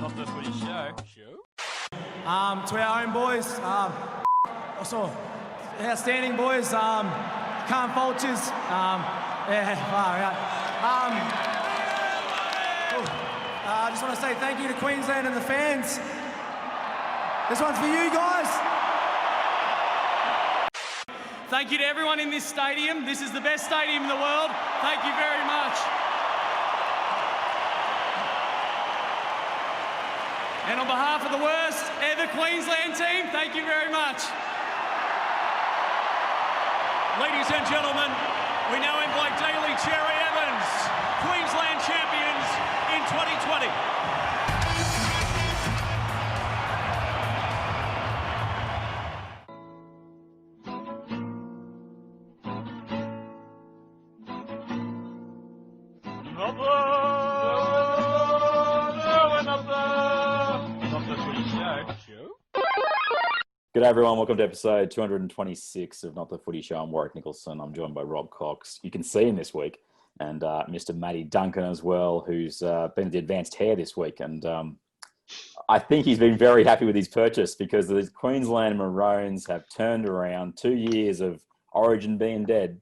Not The Footy Show. To our own boys, also outstanding boys, can't vultures, far out. I just want to say thank you to Queensland and the fans. This one's for you guys. Thank you to everyone in this stadium. This is the best stadium in the world. Thank you very much. And on behalf of the worst ever Queensland team, thank you very much. Ladies and gentlemen, we now invite Daly Cherry Evans, Queensland champions in 2020. G'day everyone, welcome to episode 226 of Not The Footy Show. I'm Warrick Nicolson. I'm joined by Robb Cox. You can see him this week. And Mr. Matty Duncan as well, who's been at the advanced hair this week. And I think he's been very happy with his purchase because the Queensland Maroons have turned around 2 years of Origin being dead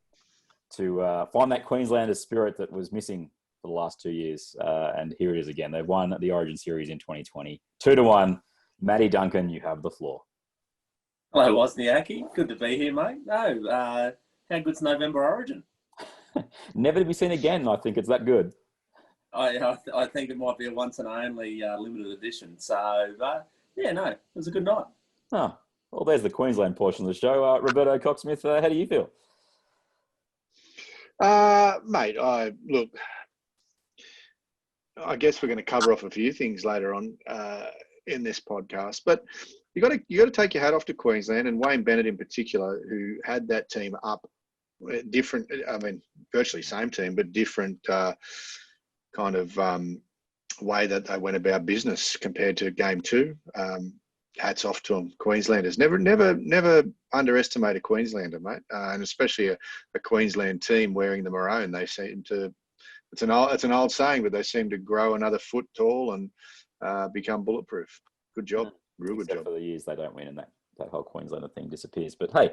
to find that Queenslander spirit that was missing for the last 2 years. And here it is again. They've won the Origin series in 2020. 2-1. Matty Duncan, you have the floor. Hello, Wozniacki. Good to be here, mate. No, how good's November Origin? Never to be seen again. I think it's that good. I think it might be a once and only limited edition. So, yeah, no, it was a good night. Oh, well, there's the Queensland portion of the show. Roberto Cocksmith, how do you feel? Mate, I guess we're going to cover off a few things later on in this podcast, but you got to take your hat off to Queensland and Wayne Bennett in particular, who had that team up different. I mean, virtually same team, but different kind of way that they went about business compared to game two. Hats off to them, Queenslanders. Never underestimate a Queenslander, mate, and especially a Queensland team wearing the maroon. They seem to. It's an old saying, but they seem to grow another foot tall and become bulletproof. Good job. Real good job. For the years they don't win and that whole Queenslander thing disappears. But hey,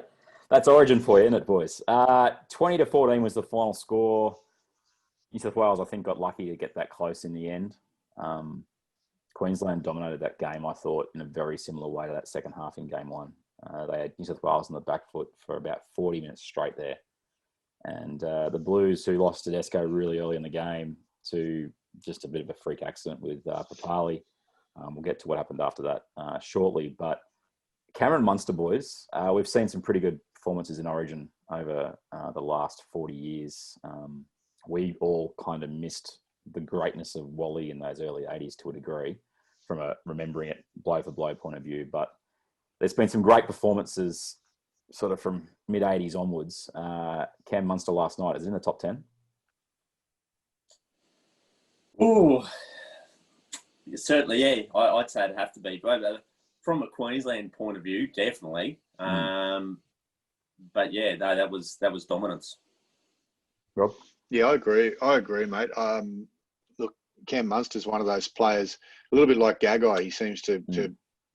that's Origin for you, isn't it, boys? 20-14 was the final score. New South Wales, I think, got lucky to get that close in the end. Queensland dominated that game, I thought, in a very similar way to that second half in game one. They had New South Wales on the back foot for about 40 minutes straight there. And the Blues, who lost Tedesco really early in the game to just a bit of a freak accident with Papali. We'll get to what happened after that shortly. But Cameron Munster, boys, we've seen some pretty good performances in Origin over the last 40 years. We all kind of missed the greatness of Wally in those early 80s to a degree from a remembering it blow-for-blow point of view. But there's been some great performances sort of from mid-80s onwards. Cam Munster last night is in the top 10. Ooh. Certainly, yeah. I'd say it'd have to be. But from a Queensland point of view, definitely. But yeah, no, that was dominance. Rob? Yeah, I agree, mate. Look, Cam Munster's one of those players, a little bit like Gagai. He seems to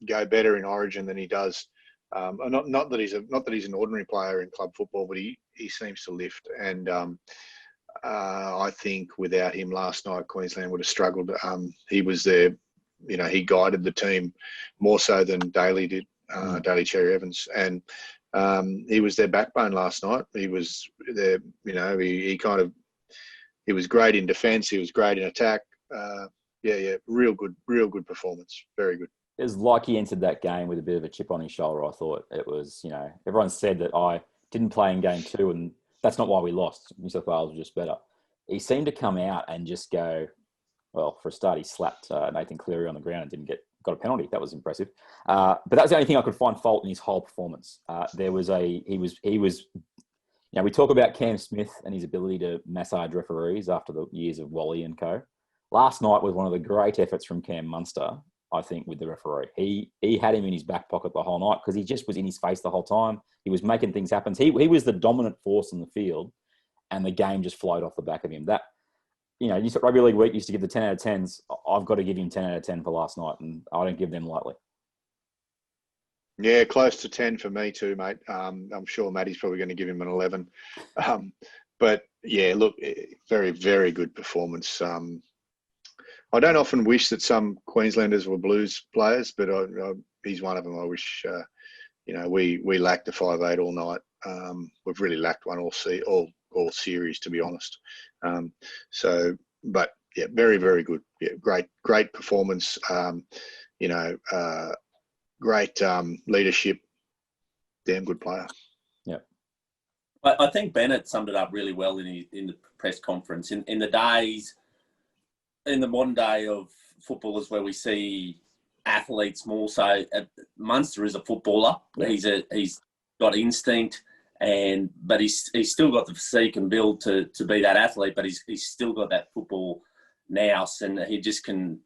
go better in Origin than he does. Not that he's an ordinary player in club football, but he seems to lift. And I think without him last night, Queensland would have struggled. He was there, he guided the team more so than Daly did, Daly Cherry Evans. And he was their backbone last night. He was there, he was great in defence. He was great in attack. Real good performance. Very good. It was like he entered that game with a bit of a chip on his shoulder. I thought it was, everyone said that I didn't play in game two and that's not why we lost. New South Wales was just better. He seemed to come out and just go, well, for a start, he slapped Nathan Cleary on the ground and got a penalty. That was impressive. But that was the only thing I could find fault in his whole performance. We talk about Cam Smith and his ability to massage referees after the years of Wally and co. Last night was one of the great efforts from Cam Munster, I think, with the referee. He had him in his back pocket the whole night because he just was in his face the whole time. He was making things happen. He was the dominant force in the field and the game just flowed off the back of him. you know, Rugby League Week used to give the 10 out of 10s. I've got to give him 10 out of 10 for last night, and I don't give them lightly. Yeah, close to 10 for me too, mate. I'm sure Matty's probably going to give him an 11. But yeah, look, very, very good performance. I don't often wish that some Queenslanders were Blues players, but he's one of them. I wish, we lacked a 5'8" all night. We've really lacked one all series, to be honest. But yeah, very, very good. Yeah, great performance. Great leadership. Damn good player. Yeah. I think Bennett summed it up really well in the press conference. In the modern day of footballers where we see athletes more so, Munster is a footballer. Yeah. He's got instinct, but he's still got the physique and build to be that athlete, but he's still got that football nous, and he just can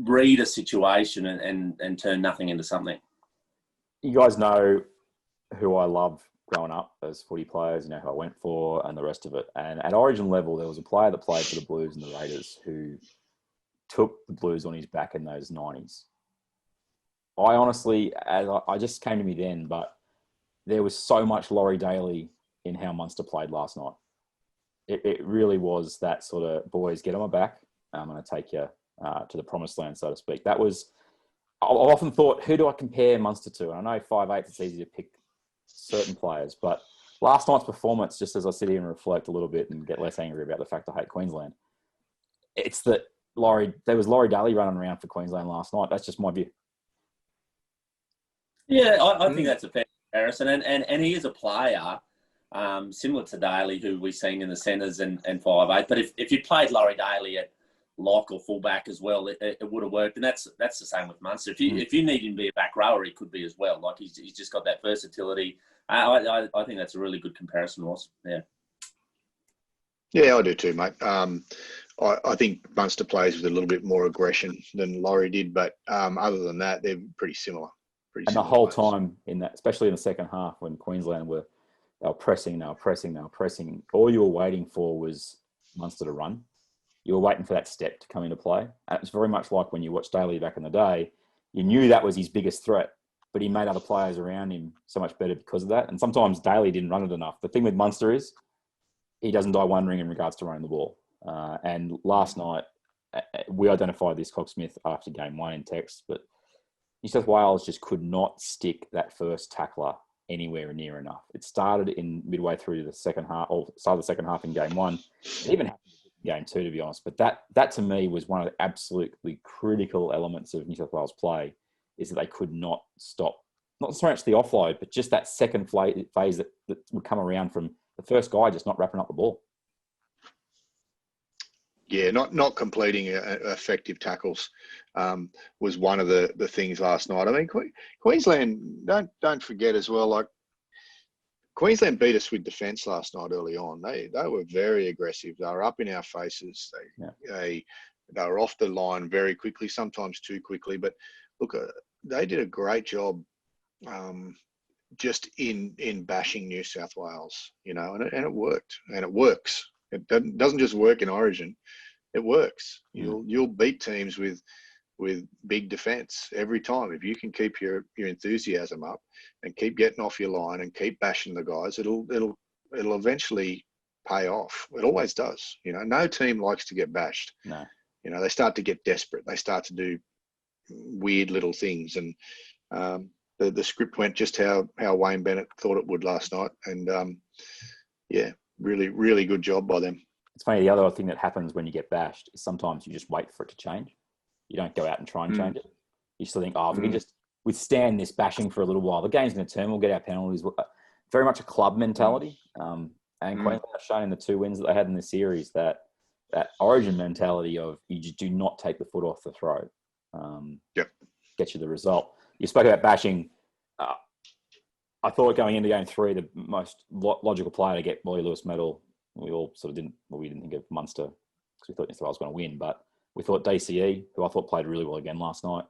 read a situation and turn nothing into something. You guys know who I love growing up as footy players, you know, who I went for and the rest of it. And at Origin level, there was a player that played for the Blues and the Raiders who took the Blues on his back in those 90s. I honestly, I just came to me then, but there was so much Laurie Daly in how Munster played last night. It really was that sort of, boys, get on my back. I'm going to take you to the promised land, so to speak. That was, I've often thought, who do I compare Munster to? And I know 5'8", it's easy to pick certain players, but last night's performance, just as I sit here and reflect a little bit and get less angry about the fact I hate Queensland, it's that there was Laurie Daly running around for Queensland last night. That's just my view. Yeah, I think that's a fair comparison. And he is a player similar to Daly, who we've seen in the centres and 5'8". But if you played Laurie Daly at lock or fullback as well, it would have worked. And that's the same with Munster. If you need him to be a back rower, he could be as well. Like he's just got that versatility. I think that's a really good comparison, Ross. Yeah. Yeah, I do too, mate. I think Munster plays with a little bit more aggression than Laurie did, but other than that, they're pretty similar. And the whole time in that, especially in the second half, when Queensland were pressing, all you were waiting for was Munster to run. You were waiting for that step to come into play. And it's very much like when you watched Daly back in the day. You knew that was his biggest threat, but he made other players around him so much better because of that. And sometimes Daly didn't run it enough. The thing with Munster is he doesn't die wondering in regards to running the ball. And last night, we identified this, Cogsmith, after game one in text, but New South Wales just could not stick that first tackler anywhere near enough. It started in midway through the second half, or started the second half in game one. It even happened in game two, to be honest. But that to me was one of the absolutely critical elements of New South Wales play, is that they could not stop, not so much the offload, but just that second phase that would come around from the first guy just not wrapping up the ball. Yeah, not completing effective tackles was one of the things last night. I mean, Queensland, don't forget as well, like Queensland beat us with defence last night early on. They were very aggressive. They were up in our faces. They were off the line very quickly, sometimes too quickly. But look, they did a great job just in bashing New South Wales, you know, and it worked, and it works. It doesn't just work in Origin. It works. You'll beat teams with big defence every time. If you can keep your enthusiasm up and keep getting off your line and keep bashing the guys, it'll eventually pay off. It always does. You know, no team likes to get bashed. No. You know, they start to get desperate. They start to do weird little things, and the script went just how Wayne Bennett thought it would last night. And yeah. Really, really good job by them. It's funny, the other thing that happens when you get bashed is sometimes you just wait for it to change. You don't go out and try and change it. You still think, if we can just withstand this bashing for a little while, the game's going to turn, we'll get our penalties. Very much a club mentality. And Queensland have shown in the 2 wins that they had in the series that Origin mentality of you just do not take the foot off the throat. Get you the result. You spoke about bashing. I thought going into game 3, the most logical player to get Wally Lewis medal, we all sort of didn't think of Munster because we thought New South Wales was going to win, but we thought DCE, who I thought played really well again last night.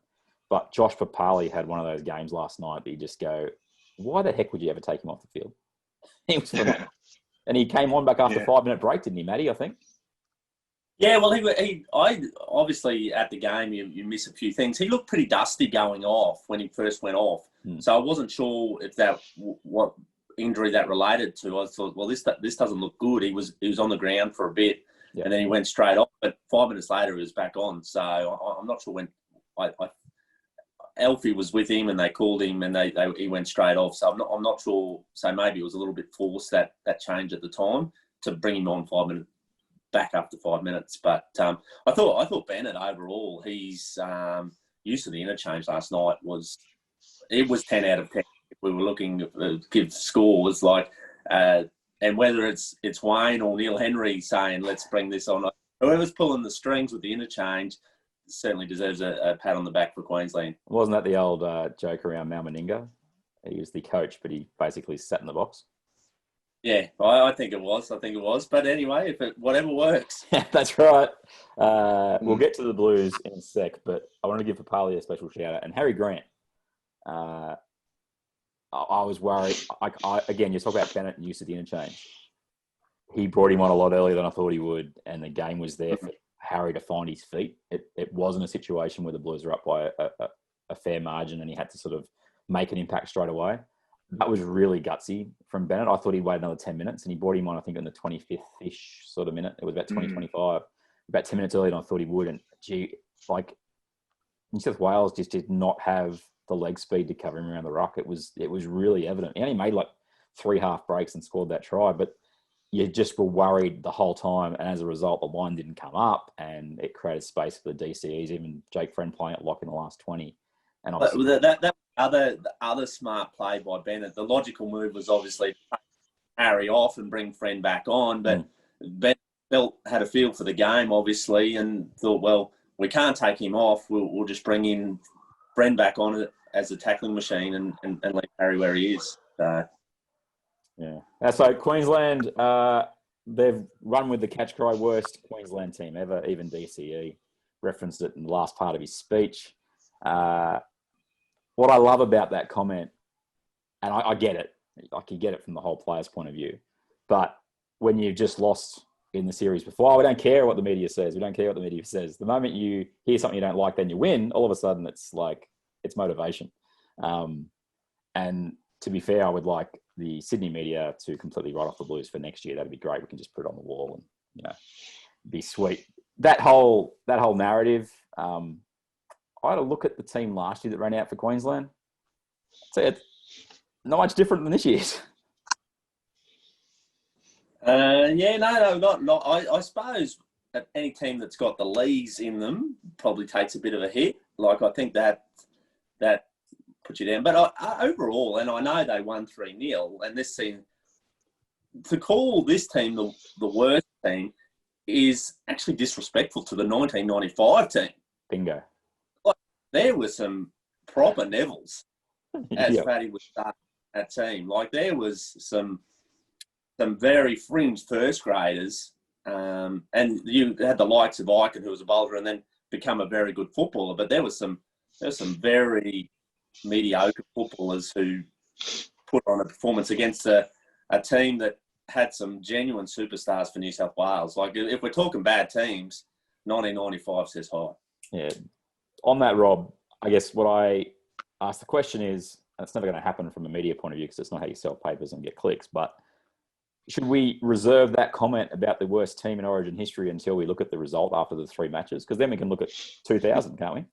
But Josh Papali had one of those games last night that you just go, why the heck would you ever take him off the field? He was phenomenal. And he came on back after 5-minute break, didn't he, Matty, I think? Yeah, well, I obviously at the game you miss a few things. He looked pretty dusty going off when he first went off, so I wasn't sure if what injury that related to. I thought, well, this doesn't look good. He was on the ground for a bit, and then he went straight off. But 5 minutes later, he was back on. So I'm not sure when. Alfie was with him, and they called him, and he went straight off. So I'm not sure. So maybe it was a little bit forced that change at the time to bring him on 5 minutes. Back after 5 minutes, but I thought Bennett overall, he's use of the interchange last night was 10 out of 10. If we were looking to give scores, and whether it's Wayne or Neil Henry saying let's bring this on, whoever's pulling the strings with the interchange certainly deserves a pat on the back for Queensland. Wasn't that the old joke around Mal Meninga? He was the coach, but he basically sat in the box. Yeah, I think it was. But anyway, whatever works. That's right. We'll get to the Blues in a sec, but I want to give Papali a special shout out. And Harry Grant, I was worried. Again, you talk about Bennett and use of the interchange. He brought him on a lot earlier than I thought he would, and the game was there for Harry to find his feet. It wasn't a situation where the Blues were up by a fair margin and he had to sort of make an impact straight away. That was really gutsy from Bennett. I thought he'd wait another 10 minutes, and he brought him on, I think, in the 25th-ish sort of minute. It was about 25. About 10 minutes earlier than I thought he would. And, New South Wales just did not have the leg speed to cover him around the ruck. It was really evident. He only made 3 half breaks and scored that try, but you just were worried the whole time. And as a result, the line didn't come up, and it created space for the DCEs, even Jake Friend playing at lock in the last 20. And that other smart play by Bennett. The logical move was obviously take Harry off and bring Friend back on, but Bennett had a feel for the game, obviously, and thought, well, we can't take him off. We'll just bring in Friend back on as a tackling machine and leave Harry where he is. So. Yeah. So Queensland, they've run with the catch cry worst Queensland team ever. Even DCE referenced it in the last part of his speech. What I love about that comment, and I get it, you get it from the whole player's point of view, but when you've just lost in the series before, we don't care what the media says. We don't care what the media says. The moment you hear something you don't like, then you win, all of a sudden it's motivation. And to be fair, I would like the Sydney media to completely write off the Blues for next year. That'd be great. We can just put it on the wall and, be sweet. That whole narrative, I had a look at the team last year that ran out for Queensland. So it's not much different than this year's. Not. I suppose any team that's got the Lees in them probably takes a bit of a hit. I think that puts you down. But overall, and I know they won 3-0, and this team, to call this team the worst team is actually disrespectful to the 1995 team. Bingo. There were some proper Nevilles as Fatty would start that team. There was some very fringe first graders, and you had the likes of Eichen, who was a bowler and then become a very good footballer. But there was some very mediocre footballers who put on a performance against a team that had some genuine superstars for New South Wales. If we're talking bad teams, 1995 says hi. Yeah. On that, Rob, I guess what I asked the question is, and it's never going to happen from a media point of view because it's not how you sell papers and get clicks, but should we reserve that comment about the worst team in Origin history until we look at the result after the 3 matches? Because then we can look at 2000, can't we?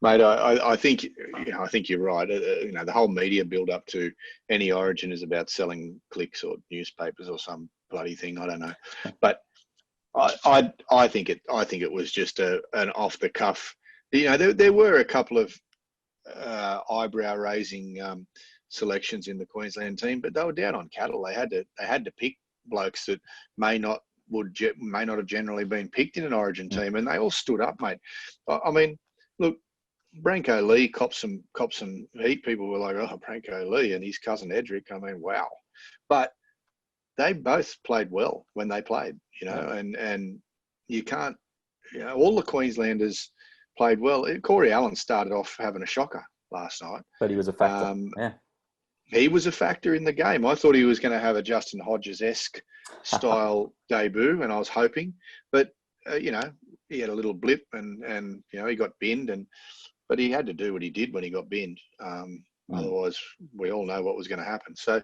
Mate, I think you're right. The whole media build up to any Origin is about selling clicks or newspapers or some bloody thing. I don't know, but I think it was just an off the cuff. There were a couple of eyebrow raising selections in the Queensland team, but they were down on cattle. They had to pick blokes that may not have generally been picked in an Origin team, and they all stood up, mate. I mean, look, Branko Lee copped some heat. People were like, "Oh, Branko Lee and his cousin Edric." I mean, wow, but they both played well when they played, and you can't, all the Queenslanders played well. Corey Allen started off having a shocker last night, but he was a factor. he was a factor in the game. I thought he was going to have a Justin Hodges-esque style debut, and I was hoping. But, he had a little blip and he got binned. But he had to do what he did when he got binned. Otherwise, we all know what was going to happen. So,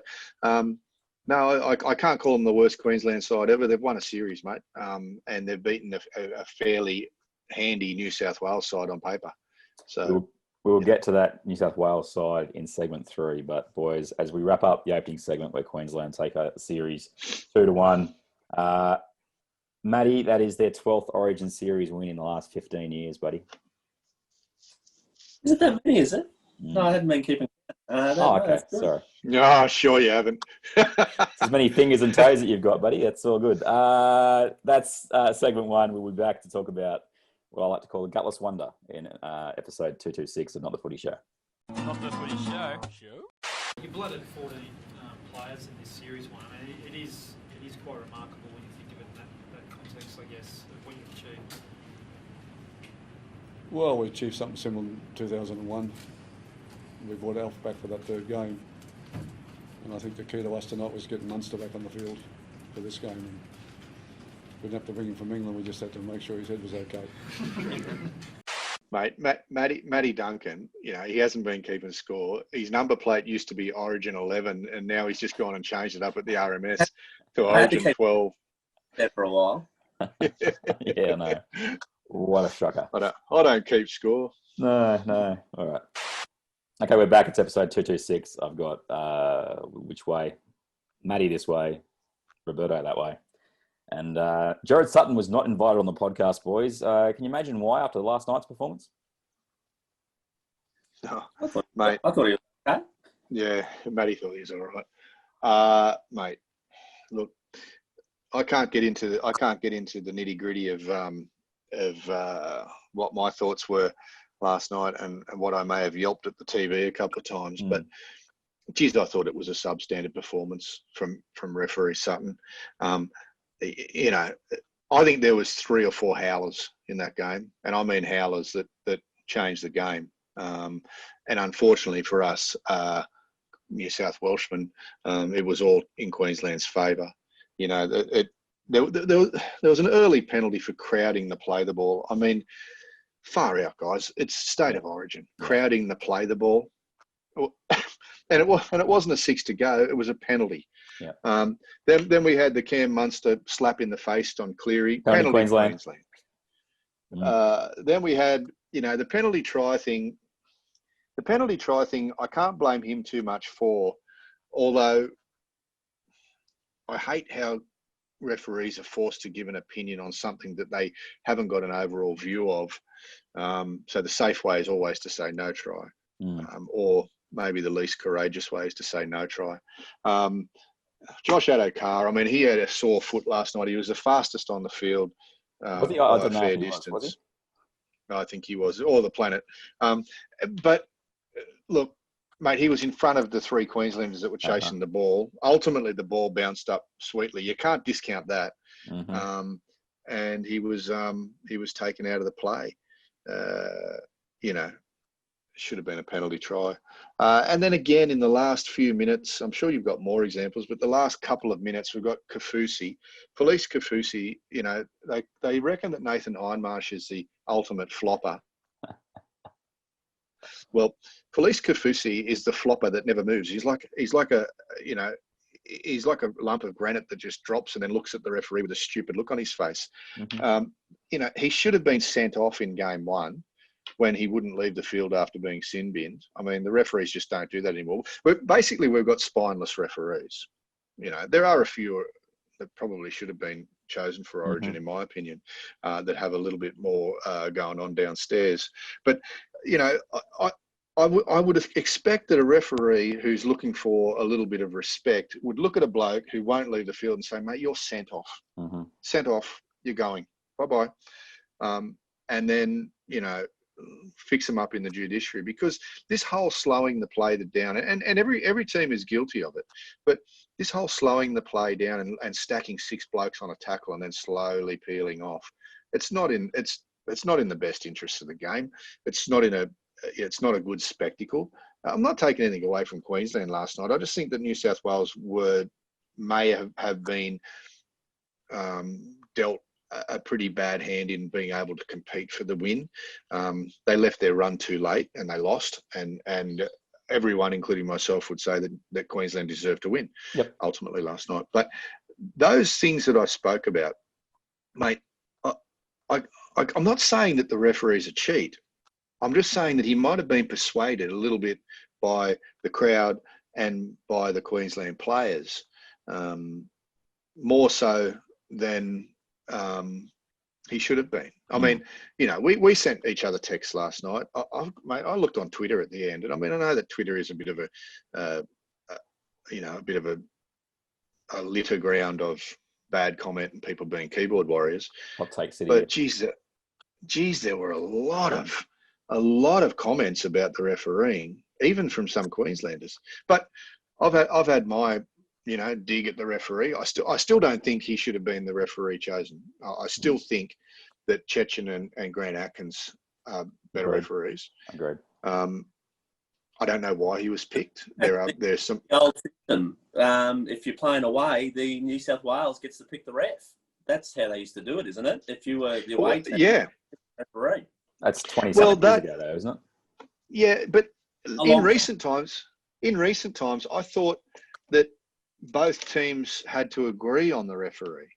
no, I can't call them the worst Queensland side ever. They've won a series, mate, and they've beaten a fairly handy New South Wales side on paper. So we'll get to that New South Wales side in segment 3. But boys, as we wrap up the opening segment where Queensland take a series 2-1, Matty, that is their 12th Origin series win in the last 15 years, buddy. Is it that many? Is it? No, I hadn't been keeping. Okay, sorry. No, sure you haven't. It's as many fingers and toes that you've got, buddy. That's all good. That's segment 1. We'll be back to talk about what I like to call the gutless wonder in episode 226 of Not The Footy Show. Not The Footy Show. You blooded 14 players in this series one. I mean, it is quite remarkable when you think of it in that context, I guess, of what you've achieved. Well, we achieved something similar in 2001. We brought Alf back for that third game. And I think the key to us tonight was getting Munster back on the field for this game. And we didn't have to bring him from England, we just had to make sure his head was okay. Mate, Matty Duncan, he hasn't been keeping score. His number plate used to be Origin 11, and now he's just gone and changed it up at the RMS to Origin 12. That for a while. Yeah, I know. What a shocker. I don't keep score. No. All right. Okay, we're back. It's episode 226. I've got which way? Matty this way, Roberto that way. And Gerard Sutton was not invited on the podcast, boys. Can you imagine why after last night's performance? No, I thought he was okay. Yeah, Matty thought he was all right. Mate, look, I can't get into the nitty gritty of what my thoughts were last night and what I may have yelped at the TV a couple of times, but geez, I thought it was a substandard performance from referee Sutton. I think there was 3 or 4 howlers in that game, and I mean howlers that changed the game. And unfortunately for us, New South Welshmen, it was all in Queensland's favour. There was an early penalty for crowding the play the ball. I mean, far out, guys. It's state of origin. Crowding the play the ball. And it wasn't a 6 to go. It was a penalty. Yeah. Then we had the Cam Munster slap in the face on Cleary. Penalty Queensland. Then we had, the penalty try thing. The penalty try thing, I can't blame him too much for, although I hate how referees are forced to give an opinion on something that they haven't got an overall view of. So the safe way is always to say no try, or maybe the least courageous way is to say no try. Josh Addo-Carr, I mean, he had a sore foot last night. He was the fastest on the field by a fair distance. Was he? I think he was, or the planet. But look, mate, he was in front of the 3 Queenslanders that were chasing the ball. Ultimately, the ball bounced up sweetly. You can't discount that. And he was taken out of the play. Should have been a penalty try. And then again, in the last few minutes, I'm sure you've got more examples, but the last couple of minutes, we've got Kaufusi. Police Kaufusi, they reckon that Nathan Hindmarsh is the ultimate flopper. Well, Police Kaufusi is the flopper that never moves. He's like a lump of granite that just drops and then looks at the referee with a stupid look on his face. He should have been sent off in game 1 when he wouldn't leave the field after being sin binned. I mean, the referees just don't do that anymore. Basically, we've got spineless referees. There are a few that probably should have been chosen for Origin, in my opinion, that have a little bit more going on downstairs. But, I would have expected a referee who's looking for a little bit of respect would look at a bloke who won't leave the field and say, mate, you're sent off. Sent off, you're going. Bye-bye. And then, fix them up in the judiciary, because this whole slowing the play down, and every team is guilty of it, but this whole slowing the play down and stacking 6 blokes on a tackle and then slowly peeling off, it's not in the best interest of the game. It's not a good spectacle. I'm not taking anything away from Queensland last night. I just think that New South Wales may have been dealt a pretty bad hand in being able to compete for the win. They left their run too late and they lost. And everyone, including myself, would say that Queensland deserved to win ultimately last night. But those things that I spoke about, mate, I'm not saying that the referee's a cheat. I'm just saying that he might have been persuaded a little bit by the crowd and by the Queensland players, more so than he should have been. I mean, you know, we sent each other texts last night. Mate, I looked on Twitter at the end, and I mean, I know that Twitter is a bit of a litter ground of bad comment and people being keyboard warriors. Hot take city. But geez, there were a lot of comments about the refereeing, even from some Queenslanders. But I've had my, you know, dig at the referee. I still don't think he should have been the referee chosen. I still think that Chechen and Grant Atkins are better referees. Agreed. I don't know why he was picked. There's some old system. If you're playing away, the New South Wales gets to pick the ref. That's how they used to do it, isn't it? If you were the away team, referee. That's 20 years ago, though, isn't it? Yeah, but in recent times, I thought that both teams had to agree on the referee.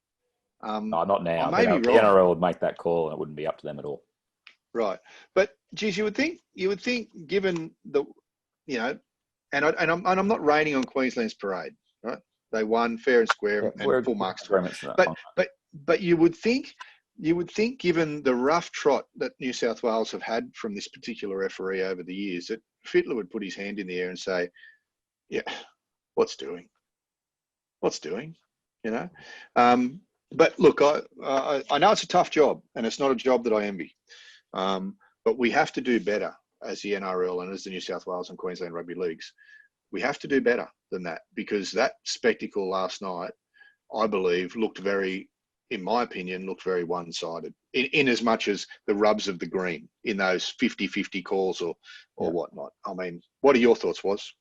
No, not now. I may be the wrong. NRL would make that call, and it wouldn't be up to them at all. Right, but geez, you would think, given the, you know, and I'm not raining on Queensland's parade, right? They won fair and square and full marks to them. But you would think, given the rough trot that New South Wales have had from this particular referee over the years, that Fittler would put his hand in the air and say, "Yeah, what's doing? You know." But look, I know it's a tough job, and it's not a job that I envy. But we have to do better as the NRL and as the New South Wales and Queensland rugby leagues. We have to do better than that, because that spectacle last night, I believe, in my opinion, looked very one-sided, in as much as the rubs of the green in those 50-50 calls or whatnot. I mean, what are your thoughts, Was?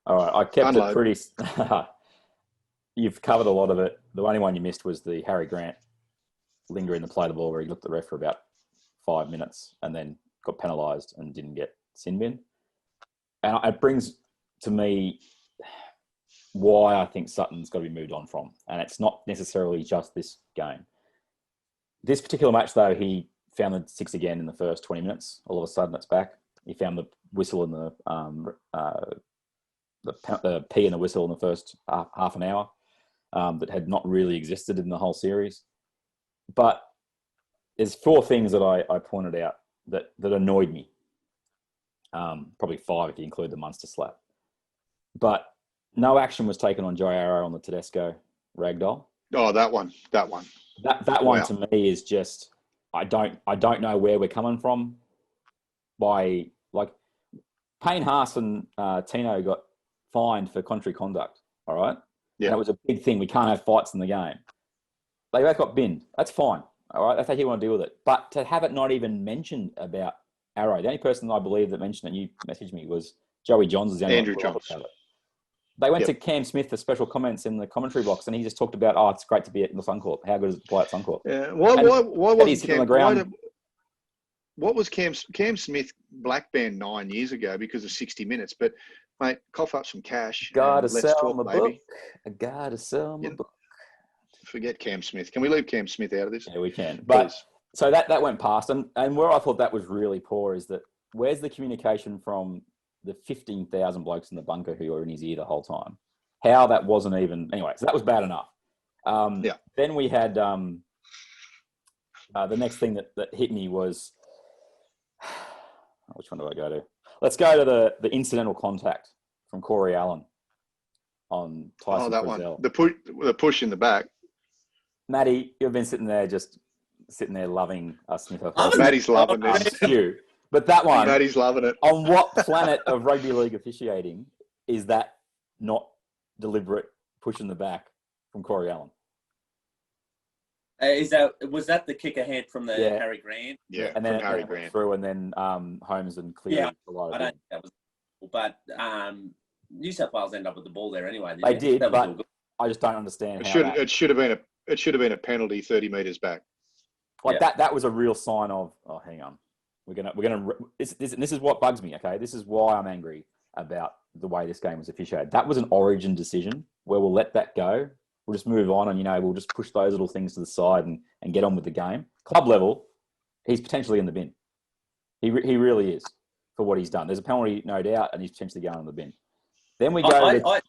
All right, I kept it pretty... You've covered a lot of it. The only one you missed was the Harry Grant lingering the play of the ball, where he looked at the ref for about 5 minutes and then got penalised and didn't get sin bin. And it brings to me why I think Sutton's got to be moved on from. And it's not necessarily just this game. This particular match, though, he found the six again in the first 20 minutes. All of a sudden, it's back. He found the whistle in the P and the whistle in the first half an hour that had not really existed in the whole series. But there's four things that I pointed out that annoyed me. Probably five if you include the Munster slap. But no action was taken on Joe Arrow on the Tedesco ragdoll. Oh, that one. That one to me is just, I don't know where we're coming from. By like Payne Haas and Tino got fined for contrary conduct. All right. Yeah. And that was a big thing. We can't have fights in the game. They both got binned. That's fine. All right. That's how you want to deal with it. But to have it not even mentioned about Arrow, the only person I believe that mentioned it, you messaged me, was Joey Johns. Andrew Johns. They went to Cam Smith for special comments in the commentary box, and he just talked about, it's great to be at the Suncorp. How good is it to play at Suncorp? Yeah. Why wasn't Cam? What was Cam Smith black banned 9 years ago because of 60 minutes? But mate, cough up some cash. Gotta sell my book. I gotta sell my book. Forget Cam Smith. Can we leave Cam Smith out of this? Yeah, we can. But so that went past, and where I thought that was really poor is that where's the communication from the 15,000 blokes in the bunker who were in his ear the whole time? How that wasn't even anyway. So that was bad enough. Then we had the next thing that hit me was, which one do I go to? Let's go to the incidental contact from Corey Allen on Tyson. Oh, that Frizzell. one. The push in the back. Matty, you've been sitting there loving us. Matty's loving this. You. But that one, Matty's loving it. On what planet of rugby league officiating is that not deliberate push in the back from Corey Allen? Was that the kick ahead from the Harry Grant? Yeah, and then Harry Grant through, and then Holmes and Cleary. Yeah, I don't think that was. but New South Wales ended up with the ball there anyway. They did, That was all but good. I just don't understand It how should that, it should have been a penalty 30 metres back. like that was a real sign of, oh, hang on, this is what bugs me. Okay, this is why I'm angry about the way this game was officiated. That was an Origin decision where we'll let that go. We'll just move on, and we'll just push those little things to the side and get on with the game. Club level, he's potentially in the bin. He really is for what he's done. There's a penalty, no doubt, and he's potentially going in the bin. Then we go.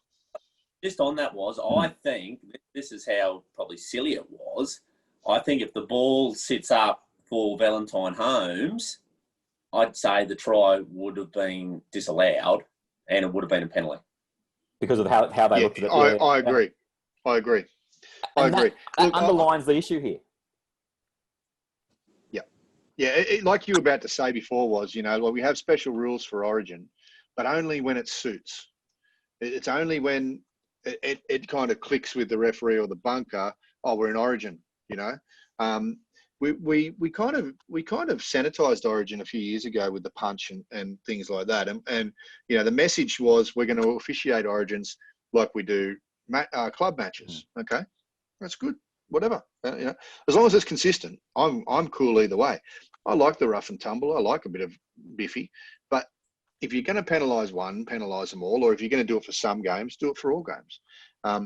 Just on that I think this is how probably silly it was. I think if the ball sits up for Valentine Holmes, I'd say the try would have been disallowed and it would have been a penalty. Because of how they looked at it. I agree. I agree. That underlines the issue here. Yeah, like you were about to say before was, we have special rules for Origin, but only when it suits. It's only when it kind of clicks with the referee or the bunker. Oh, we're in Origin. We kind of sanitized Origin a few years ago with the punch and things like that. And the message was we're going to officiate Origins like we do club matches. Okay, that's good. Whatever. As long as it's consistent, I'm cool either way. I like the rough and tumble. I like a bit of biffy, but if you're going to penalise one, penalise them all. Or if you're going to do it for some games, do it for all games. I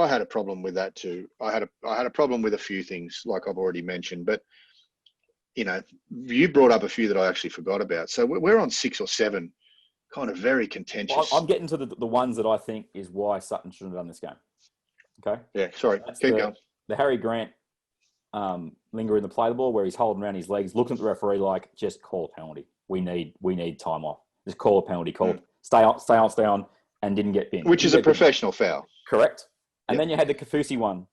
had a problem with that too. I had a problem with a few things, like I've already mentioned. But you brought up a few that I actually forgot about. So we're on 6 or 7, kind of very contentious. I'm getting to the ones that I think is why Sutton shouldn't have done this game. Okay. Yeah. Sorry. Keep going. The Harry Grant linger in the play the ball where he's holding around his legs, looking at the referee like, just call a penalty. We need time off. Just call a penalty. Stay on, and didn't get binned. Which is a professional foul. Correct. And then you had the Kafusi one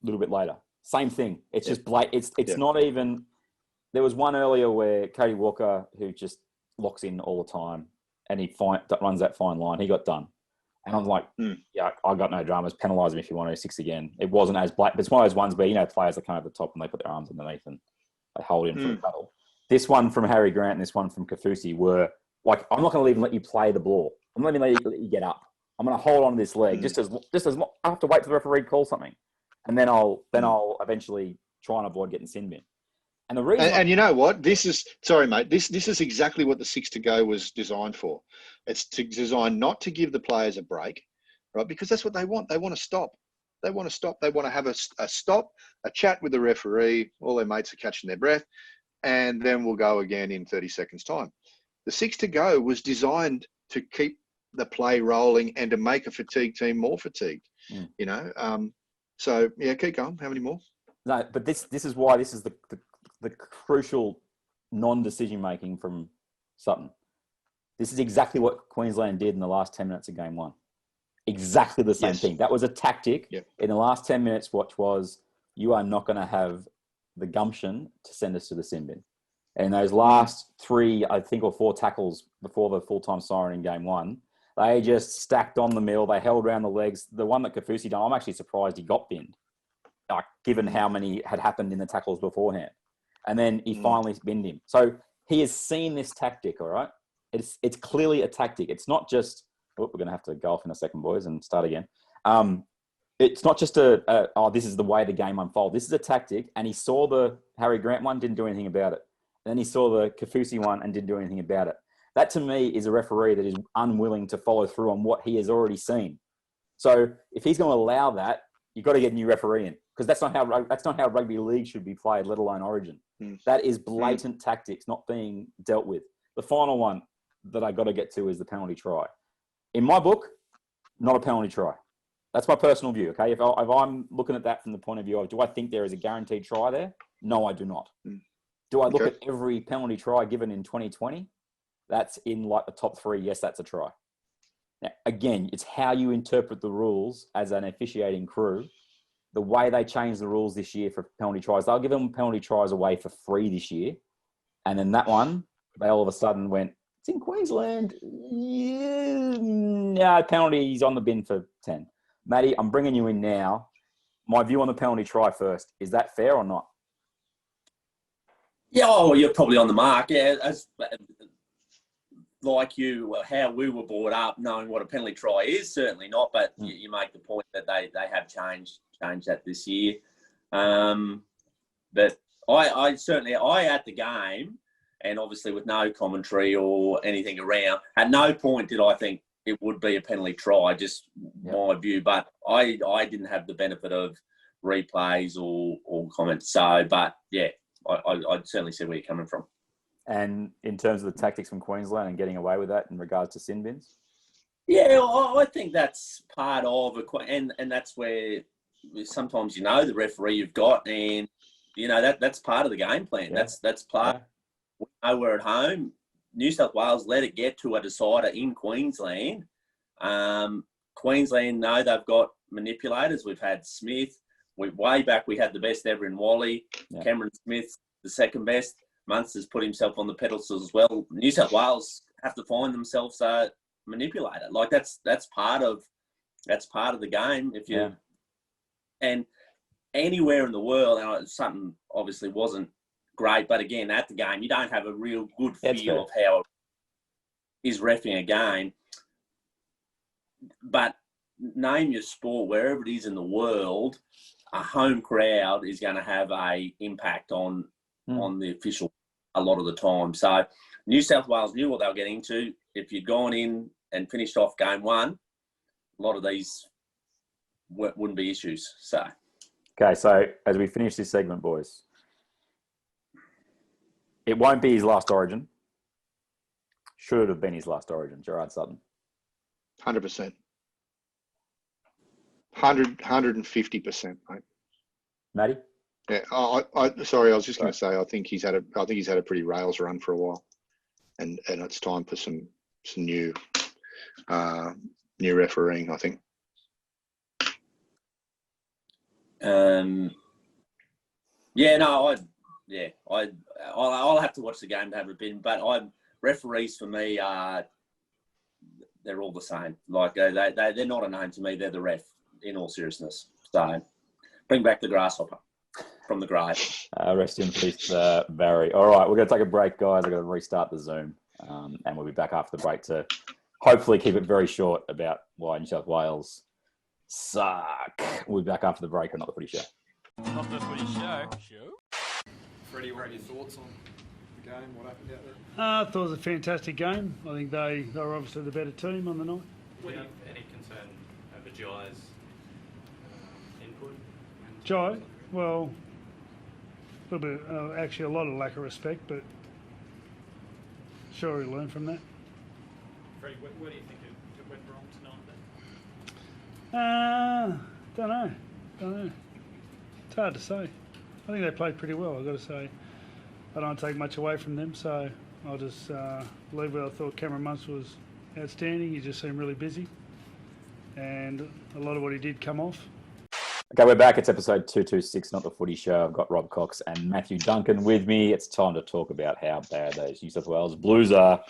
a little bit later. Same thing. It's just blatant. It's not even. There was one earlier where Cody Walker, who just locks in all the time, and he runs that fine line. He got done. And I'm like, yeah, I got no dramas. Penalise him if you want to. 6 again. It wasn't as black, but it's one of those ones where, players that come over the top and they put their arms underneath and they hold in for a battle. This one from Harry Grant and this one from Kafusi were like, I'm not going to even let you play the ball. I'm not going to let you get up. I'm going to hold on to this leg just as I have to wait for the referee to call something, and then I'll eventually try and avoid getting sin bin. And the reason, and you know what, this is sorry, mate. This is exactly what the 6 to go was designed for. It's designed not to give the players a break, right? Because that's what they want. They want to stop. They want to stop. They want to have a stop, a chat with the referee. All their mates are catching their breath, and then we'll go again in 30 seconds' time. The 6 to go was designed to keep the play rolling and to make a fatigued team more fatigued. So yeah, keep going. How many more? No, but this is why this is the crucial non-decision making from Sutton. This is exactly what Queensland did in the last 10 minutes of game 1. Exactly the same thing. That was a tactic in the last 10 minutes, which was, you are not going to have the gumption to send us to the sin bin. And those last 3, I think, or 4 tackles before the full-time siren in game 1, they just stacked on the mill. They held around the legs. The one that Kafusi done, I'm actually surprised he got binned, given how many had happened in the tackles beforehand. And then he finally binned him. So he has seen this tactic, all right? It's clearly a tactic. It's not just, we're going to have to go off in a second, boys, and start again. It's not just this is the way the game unfolds. This is a tactic, and he saw the Harry Grant one, didn't do anything about it. And then he saw the Kafusi one and didn't do anything about it. That, to me, is a referee that is unwilling to follow through on what he has already seen. So if he's going to allow that, you've got to get a new referee in, because that's not how rugby league should be played, let alone Origin. That is blatant tactics not being dealt with. The final one that I got to get to is the penalty try. In my book, not a penalty try. That's my personal view. Okay, if I'm looking at that from the point of view of, do I think there is a guaranteed try there? No, I do not. Do I look at every penalty try given in 2020? That's in like the top 3. Yes, that's a try. Now, again, it's how you interpret the rules as an officiating crew. The way they changed the rules this year for penalty tries, they'll give them penalty tries away for free this year. And then that one, they all of a sudden went, it's in Queensland. Yeah, penalties on the bin for 10. Matty, I'm bringing you in now. My view on the penalty try first. Is that fair or not? Yeah, you're probably on the mark. Yeah, like you, how we were brought up, knowing what a penalty try is, certainly not. But you make the point that they have changed that this year. But I certainly at the game, and obviously with no commentary or anything around, at no point did I think it would be a penalty try. Just my view. But I didn't have the benefit of replays or comments. So, but yeah, I'd certainly see where you're coming from. And in terms of the tactics from Queensland and getting away with that in regards to sin bins? Yeah, I think that's part of it. And that's where sometimes, the referee you've got, and, that's part of the game plan. Yeah. That's part. Yeah. We know we're at home. New South Wales let it get to a decider in Queensland. Queensland know they've got manipulators. We've had Smith. Way back, we had the best ever in Wally. Yeah. Cameron Smith, the second best. Munster's put himself on the pedestals as well. New South Wales have to find themselves a manipulator. Like that's part of the game. If you and anywhere in the world, and Sutton obviously wasn't great, but again at the game, you don't have a real good feel of how is reffing a game. But name your sport, wherever it is in the world, a home crowd is going to have a impact on the official a lot of the time. So New South Wales knew what they were getting into. If you'd gone in and finished off game one, a lot of these wouldn't be issues. So, okay, so as we finish this segment, boys, it won't be his last Origin. Should have been his last Origin, Gerard Sutton. 100%. 150%, mate. Matty? Yeah, sorry, I was just going to say, I think he's had a pretty rails run for a while, and it's time for some new refereeing, I think. I'll have to watch the game to have a bin, but referees for me they're all the same. Like they're not a name to me; they're the ref. In all seriousness, so bring back the grasshopper from the grave. Rest in peace, Barry. All right, we're going to take a break, guys. I've got to restart the Zoom, and we'll be back after the break to hopefully keep it very short about why New South Wales suck. We'll be back after the break on Not The Footy Show. Not The Footy Show. Freddie, what are your thoughts on the game? What happened out there? I thought it was a fantastic game. I think they were obviously the better team on the night. Do you have any concern over Jai's input? Jai? Well, a little bit, actually a lot of lack of respect, but sure he'll learn from that. Freddie, where do you think it went wrong tonight then? Don't know. It's hard to say. I think they played pretty well, I've got to say. I don't take much away from them, so I'll just leave it. I thought Cameron Munster was outstanding. He just seemed really busy, and a lot of what he did come off. Okay, we're back. It's episode 226, Not The Footy Show. I've got Robb Cox and Matthew Duncan with me. It's time to talk about how bad those New South Wales Blues are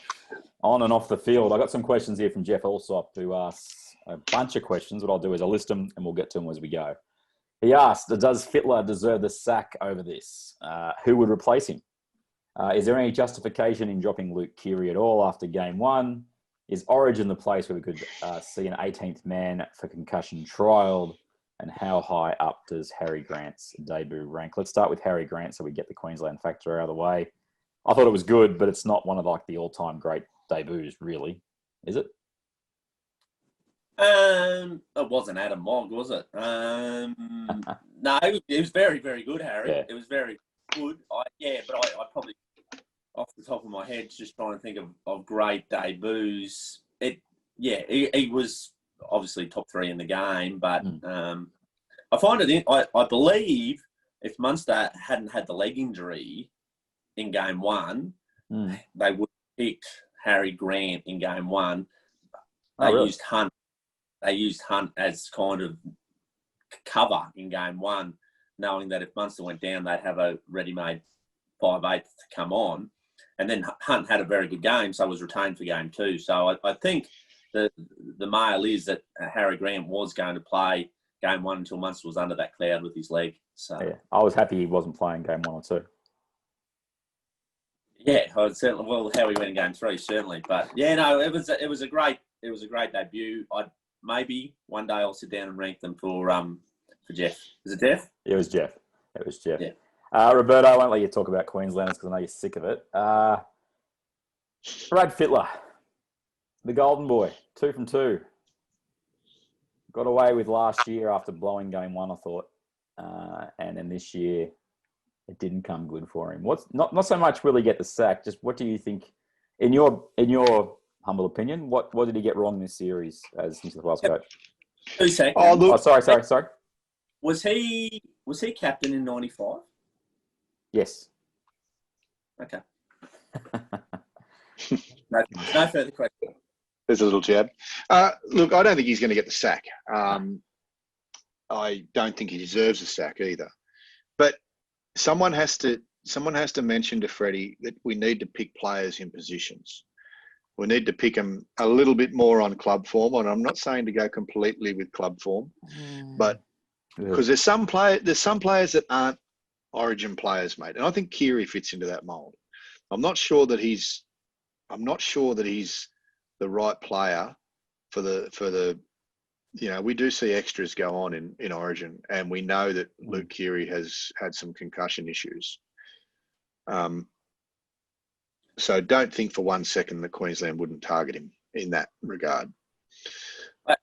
on and off the field. I've got some questions here from Jeff Alsop, who asked a bunch of questions. What I'll do is I'll list them and we'll get to them as we go. He asked, does Fittler deserve the sack over this? Who would replace him? Is there any justification in dropping Luke Keary at all after game one? Is Origin the place where we could see an 18th man for concussion trialled? And how high up does Harry Grant's debut rank? Let's start with Harry Grant so we get the Queensland factor out of the way. I thought it was good, but it's not one of the all-time great debuts, really. Is it? It wasn't Adam Mogg, was it? No, it was very, very good, Harry. Yeah. It was very good. But I probably, off the top of my head, just trying to think of great debuts. He was obviously top three in the game, but I find it. I believe if Munster hadn't had the leg injury in game one, they would have picked Harry Grant in game one. They used Hunt. They used Hunt as kind of cover in game one, knowing that if Munster went down, they'd have a ready-made 5/8 to come on. And then Hunt had a very good game, so was retained for game two. So I think the mail is that Harry Grant was going to play game one until Munster was under that cloud with his leg. So yeah, I was happy he wasn't playing game one or two. Yeah, certainly. Well, how he went in game 3, certainly. But yeah, no, it was a great debut. Maybe one day I'll sit down and rank them for Jeff. Is it Jeff? It was Jeff. Yeah. Roberto, I won't let you talk about Queenslanders because I know you're sick of it. Brad Fittler, the golden boy, 2 from 2. Got away with last year after blowing game 1, I thought. And then this year, it didn't come good for him. What's not so much will he get the sack, just what do you think, in your humble opinion, what did he get wrong this series as New South Wales coach? 2 seconds. Oh, look, sorry. Was he captain in 95? Yes. Okay. No further questions. There's a little jab. Look, I don't think he's going to get the sack. I don't think he deserves a sack either. But someone has to mention to Freddie that we need to pick players in positions. We need to pick them a little bit more on club form. And I'm not saying to go completely with club form, but because there's some players that aren't Origin players, mate. And I think Keary fits into that mould. I'm not sure that he's the right player for the we do see extras go on in Origin, and we know that Luke Keary has had some concussion issues. So don't think for 1 second that Queensland wouldn't target him in that regard.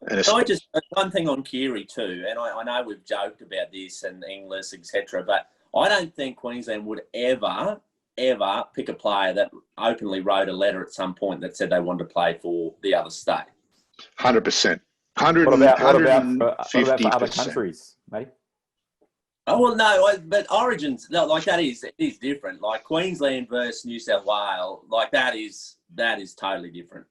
And one thing on Keary too, and I know we've joked about this and Inglis, etc., but I don't think Queensland would ever pick a player that openly wrote a letter at some point that said they wanted to play for the other state. 100%. What about for other countries, matey? Oh, well, no, but Origins, like that is different. Like Queensland versus New South Wales, like that is totally different.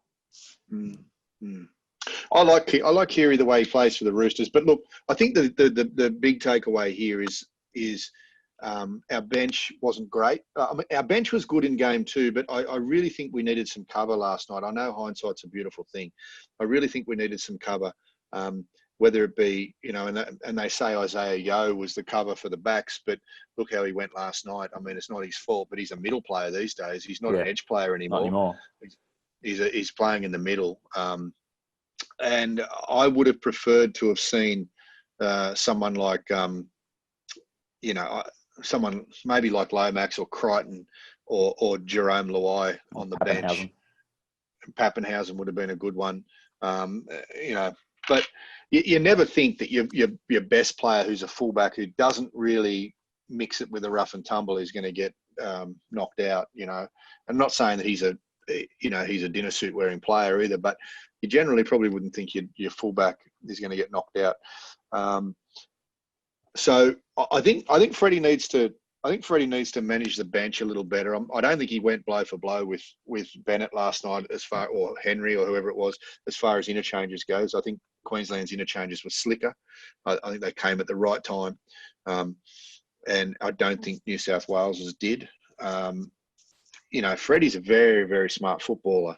I like Keary the way he plays for the Roosters, but look, I think the big takeaway here is our bench wasn't great. Our bench was good in game 2, but I really think we needed some cover last night. I know hindsight's a beautiful thing. I really think we needed some cover, whether it be, and they say Isaiah Yeo was the cover for the backs, but look how he went last night. I mean, it's not his fault, but he's a middle player these days. He's not an edge player anymore. Not anymore. He's playing in the middle. And I would have preferred to have seen someone like, someone maybe like Lomax or Crichton or Jerome Luai on the bench. Pappenhausen would have been a good one. But you never think that your best player who's a fullback who doesn't really mix it with a rough and tumble is going to get knocked out. I'm not saying that he's a dinner suit wearing player either, but you generally probably wouldn't think your fullback is going to get knocked out. So I think Freddie needs to manage the bench a little better. I don't think he went blow for blow with Bennett last night or Henry or whoever it was, as far as interchanges goes. I think Queensland's interchanges were slicker. I think they came at the right time. And I don't think New South Wales's did. Freddie's a very, very smart footballer.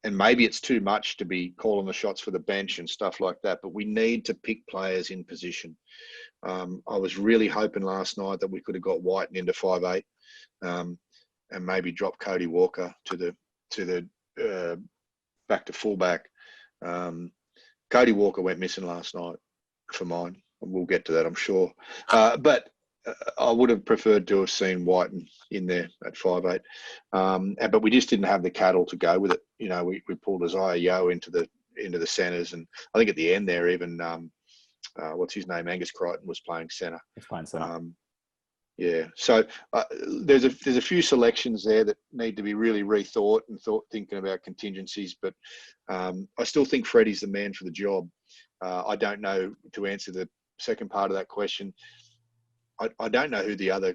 And maybe it's too much to be calling the shots for the bench and stuff like that, but we need to pick players in position. I was really hoping last night that we could have got Whiten into 5'8", and maybe drop Cody Walker to the back to fullback. Cody Walker went missing last night for mine. We'll get to that, I'm sure. But I would have preferred to have seen Whiten in there at 5'8", but we just didn't have the cattle to go with it. We pulled Isaiah Yeo into the centres, and I think at the end there, even what's his name, Angus Crichton was playing centre. He's playing centre. So there's a few selections there that need to be really rethought and thinking about contingencies. But I still think Freddie's the man for the job. I don't know, to answer the second part of that question. I don't know who the other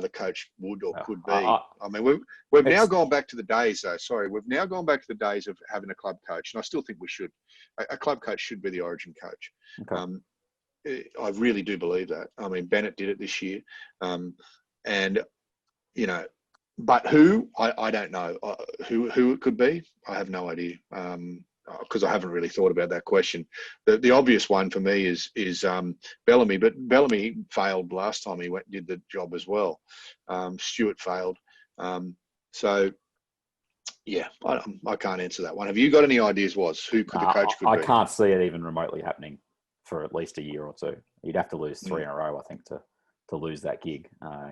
coach would or could be. I mean, we've now gone back to the days, though. Sorry, we've now gone back to the days of having a club coach, and I still think we should. A club coach should be the Origin coach. Okay. I really do believe that. I mean, Bennett did it this year, but who I don't know. Who it could be, I have no idea. Because I haven't really thought about that question. The obvious one for me is Bellamy, but Bellamy failed last time he did the job as well. Stewart failed. So, yeah, I can't answer that one. Have you got any ideas, who could the coach could I be? can't see it even remotely happening for at least a year or two. You'd have to lose 3 in a row, I think, to lose that gig,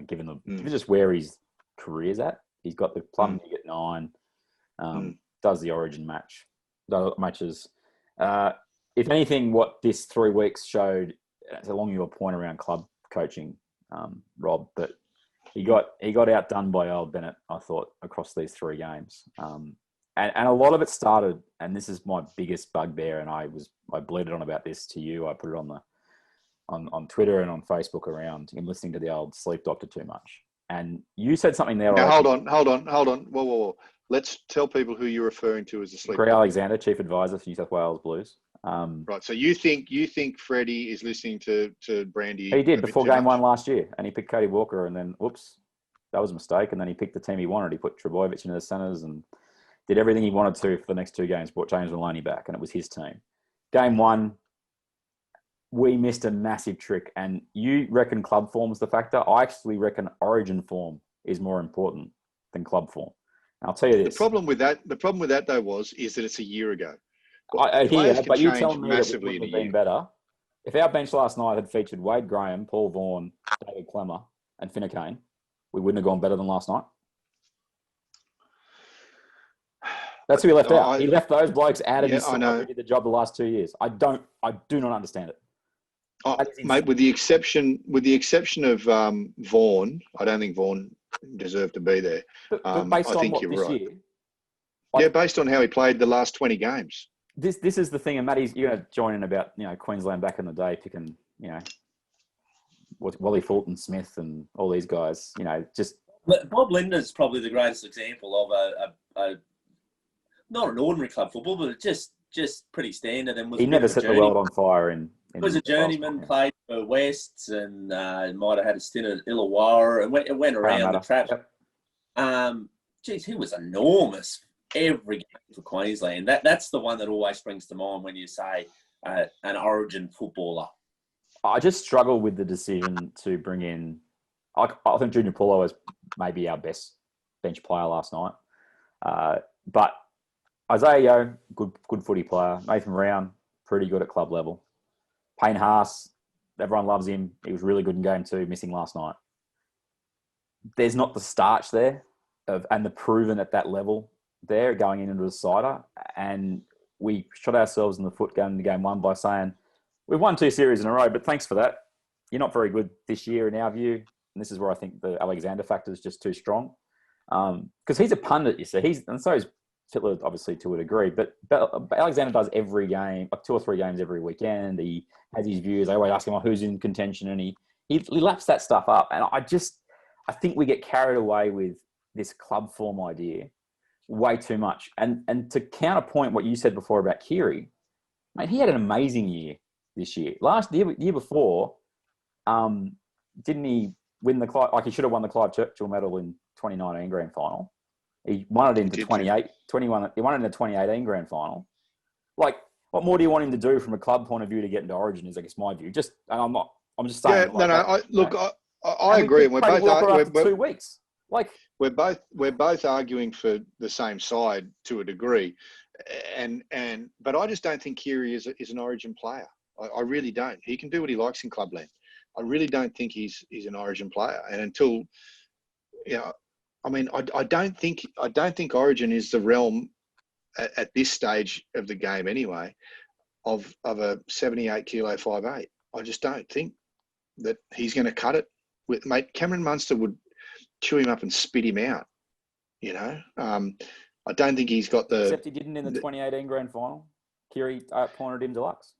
given just where his career's at. He's got the plum gig at 9, does the Origin matches. If anything, what this 3 weeks showed, it's along your point around club coaching, Rob, but he got outdone by old Bennett, I thought, across these 3 games. And a lot of it started, and this is my biggest bugbear, and I bleated on about this to you. I put it on Twitter and on Facebook around him listening to the old sleep doctor too much. And you said something there. Now, hold on. Whoa. Let's tell people who you're referring to as a sleep Greg doctor. Alexander, Chief Advisor for New South Wales Blues. Right. So you think Freddie is listening to Brandy? He did before game 1 last year, and he picked Cody Walker, and then whoops, that was a mistake. And then he picked the team he wanted. He put Trebojevic into the centres and did everything he wanted to for the next 2 games. Brought James Maloney back, and it was his team. Game 1, we missed a massive trick. And you reckon club form is the factor? I actually reckon Origin form is more important than club form. And I'll tell you this: the problem with that though is that it's a year ago. I hear, but you tell me that massively it would have been better if our bench last night had featured Wade Graham, Paul Vaughan, David Clemmer, and Finnecane. We wouldn't have gone better than last night. That's who he left out. He left those blokes out of his side who did the job the last 2 years. I do not understand it. Mate, with the exception of Vaughan, I don't think Vaughan deserved to be there. But based I on think what you're this right. Year, based on how he played the last 20 games. This is the thing, and Matty's, you're going to join in about Queensland back in the day, picking Wally Fulton Smith and all these guys. Just Bob Linden's probably the greatest example of a not an ordinary club football, but just pretty standard. And he never set the world on fire. He was a journeyman, played for Wests, and might have had a stint at Illawarra, and went around the traps. Yep. He was enormous every game for Queensland. That's the one that always springs to mind when you say an Origin footballer. I just struggle with the decision to bring in. I think Junior Paulo was maybe our best bench player last night, but Isaiah Yeo, good footy player. Nathan Brown, pretty good at club level. Payne Haas, everyone loves him. He was really good in game 2, missing last night. There's not the starch there and the proven at that level there going into the cider. And we shot ourselves in the foot going into game 1 by saying, we've won 2 series in a row, but thanks for that. You're not very good this year in our view. And this is where I think the Alexander factor is just too strong. Because he's a pundit, you see. And so is Fittler, obviously, to a degree. But Alexander does every game, 2 or 3 games every weekend. He has his views. I always ask him, who's in contention? And he laps that stuff up. And I think we get carried away with this club form idea way too much. And to counterpoint what you said before about Keary, mate, he had an amazing year this year. Year before, didn't he win the Clive? Like, he should have won the Clive Churchill medal in 2019 grand final. He won it in the 2018 grand final. Like, what more do you want him to do from a club point of view to get into Origin? Is, I guess, my view. I'm just saying. I agree. And we're both 2 weeks. Like, we're both arguing for the same side to a degree, but I just don't think Keary is an Origin player. I really don't. He can do what he likes in clubland. I really don't think he's an Origin player. And until, I don't think Origin is the realm at this stage of the game anyway of a 78 kilo 5'8". I just don't think that he's going to cut it. Mate, Cameron Munster would chew him up and spit him out. I don't think he's got the. Except he didn't in the 2018 grand final. Keary pointed him deluxe.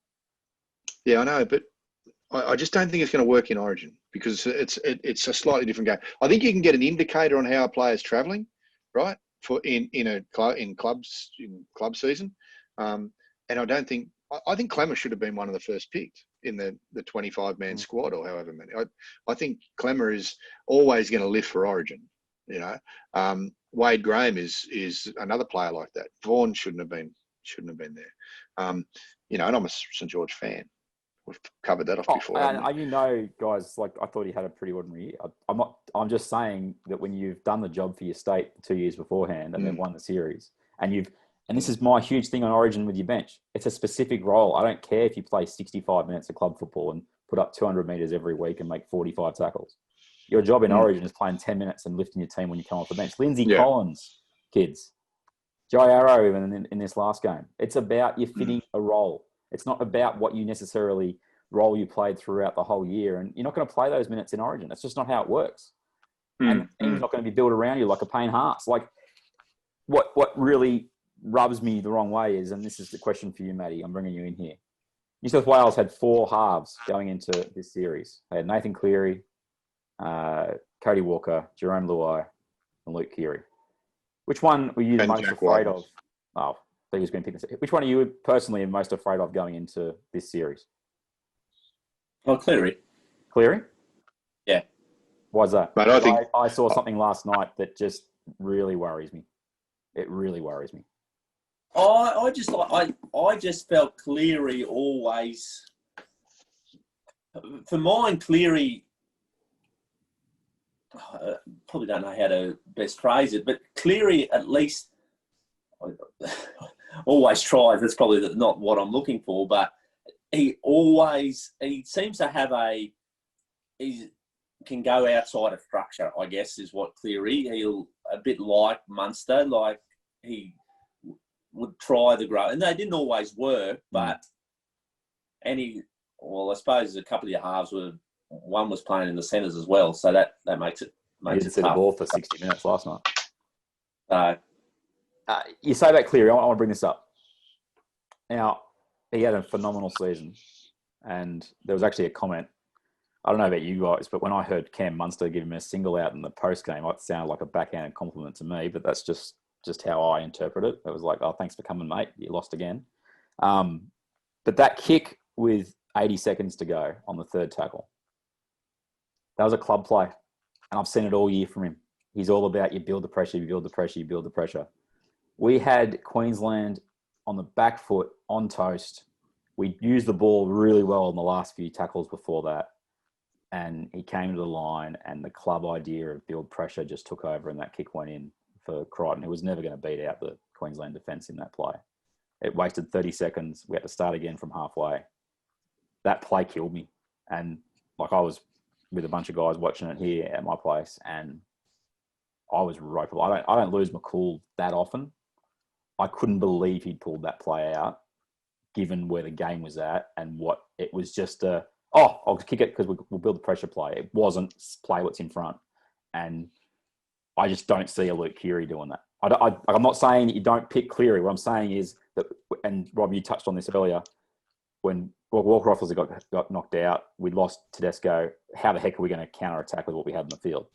Yeah, I know, but I just don't think it's going to work in Origin because it's a slightly different game. I think you can get an indicator on how a player's travelling, right? In club season, and I think Clemmer should have been one of the first picked in the 25-man squad or however many. I think Clemmer is always going to lift for Origin. Wade Graham is another player like that. Vaughan shouldn't have been there. And I'm a St George fan. We've covered that off before. haven't we? You know, guys, like I thought he had a pretty ordinary year. I'm just saying that when you've done the job for your state 2 years beforehand and then won the series, and this is my huge thing on Origin with your bench. It's a specific role. I don't care if you play 65 minutes of club football and put up 200 metres every week and make 45 tackles. Your job in Origin is playing 10 minutes and lifting your team when you come off the bench. Lindsay Collins, kids. Joe Arrow, even in this last game. It's about you fitting a role. It's not about what you necessarily role you played throughout the whole year. And you're not going to play those minutes in Origin. That's just not how it works. And the team's not going to be built around you like a Payne Haas. Like, what really rubs me the wrong way is, and this is the question for you, Matty, I'm bringing you in here. New South Wales had 4 halves going into this series. They had Nathan Cleary, Cody Walker, Jerome Luai, and Luke Keary. Which one were you the most afraid of? Oh, I think he was going to pick this. Which one are you personally most afraid of going into this series? Oh, Cleary. Cleary? Yeah. Why's that? Mate, I saw something last night that just really worries me. It really worries me. I just felt Cleary always. For mine, Cleary. Probably don't know how to best phrase it, but Cleary at least always tries. That's probably not what I'm looking for, but he seems to have he can go outside of structure, I guess, is what Cleary. He'll a bit like Munster, like he would try the grow, and they didn't always work, but I suppose a couple of your halves one was playing in the centres as well, so that makes it He didn't see the ball for 60 minutes last night. So you say about Cleary, I want to bring this up. Now, he had a phenomenal season, and there was actually a comment. I don't know about you guys, but when I heard Cam Munster give him a single out in the post game, it sounded like a backhanded compliment to me, but that's just how I interpret it. It was like, oh, thanks for coming, mate. You lost again. But that kick with 80 seconds to go on the third tackle, that was a club play. And I've seen it all year from him. He's all about you build the pressure, you build the pressure, you build the pressure. We had Queensland on the back foot, on toast. We used the ball really well in the last few tackles before that. And he came to the line, and the club idea of build pressure just took over, and that kick went in for Crichton, who was never going to beat out the Queensland defence in that play. It wasted 30 seconds. We had to start again from halfway. That play killed me. And like, I was with a bunch of guys watching it here at my place, and I was ropeable. I don't lose my cool that often. I couldn't believe he'd pulled that play out, given where the game was at and what it was. Just I'll kick it because we'll build the pressure play. It wasn't play what's in front, and I just don't see a Luke Keary doing that. I'm not saying that you don't pick Cleary. What I'm saying is that, and Rob, you touched on this earlier, when Walker obviously got knocked out, we lost Tedesco. How the heck are we going to counter-attack with what we have in the field?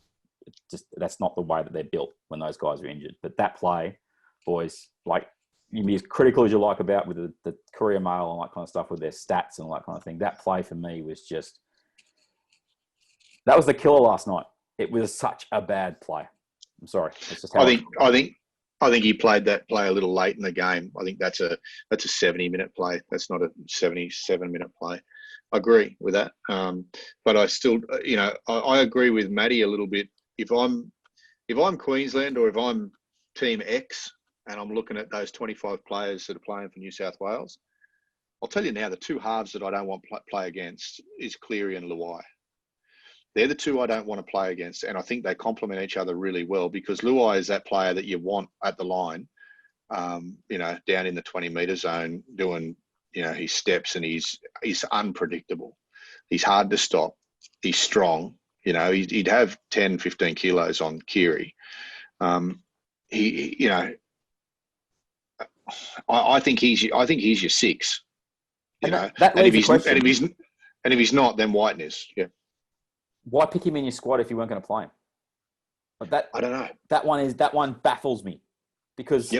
It's just, that's not the way that they're built when those guys are injured. But that play, boys, like, you can be as critical as you like about with the Courier Mail and that kind of stuff with their stats and all that kind of thing. That play for me was just, that was the killer last night. It was such a bad play. I'm sorry. It's just how I think he played that play a little late in the game. I think that's a 70-minute play. That's not a 77-minute play. I agree with that. But I still, I agree with Matty a little bit. If I'm Queensland, or if I'm Team X and I'm looking at those 25 players that are playing for New South Wales, I'll tell you now, the two halves that I don't want to play against is Cleary and Luai. They're the two I don't want to play against, and I think they complement each other really well, because Luai is that player that you want at the line, down in the 20-metre zone, doing, his steps, and he's unpredictable. He's hard to stop. He's strong. He'd have 10, 15 kilos on Keary. I think he's your six. And if he's not, then Whiten is. Yeah. Why pick him in your squad if you weren't going to play him? But I don't know. That one baffles me, because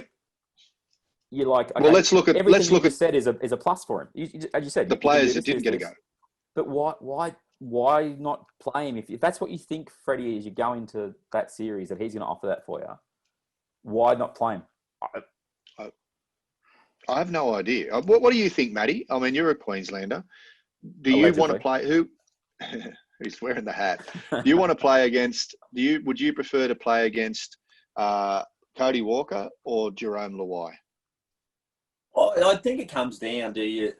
you're like, okay, well, let's look at said is a plus for him. As you said, the players that didn't get a go. But why not play him if that's what you think Freddie is? You go into that series that he's going to offer that for you. Why not play him? I have no idea. What do you think, Matty? I mean, you're a Queenslander. Do you want to Allegedly. play who? Who's wearing the hat? Do you want to play against? Would you prefer to play against Cody Walker or Jerome Luai? Well, I think it comes down to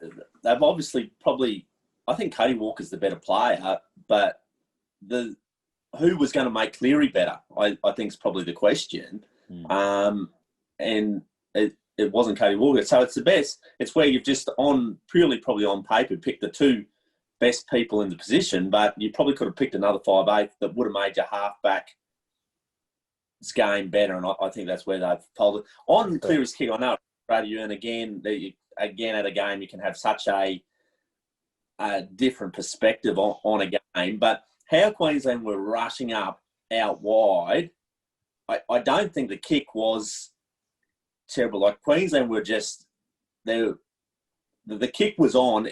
they've obviously probably. I think Cody Walker's the better player, but who was going to make Cleary better? I think is probably the question. And it wasn't Cody Walker, so it's the best. It's where you've just purely probably on paper picked the two best people in the position, but you probably could have picked another 5'8" that would have made your halfback's game better, and I think that's where they've folded. On Cleary's kick, I know, Brady, and again at a game you can have such a different perspective on a game, but how Queensland were rushing up out wide, I don't think the kick was terrible. Like Queensland were just the kick was on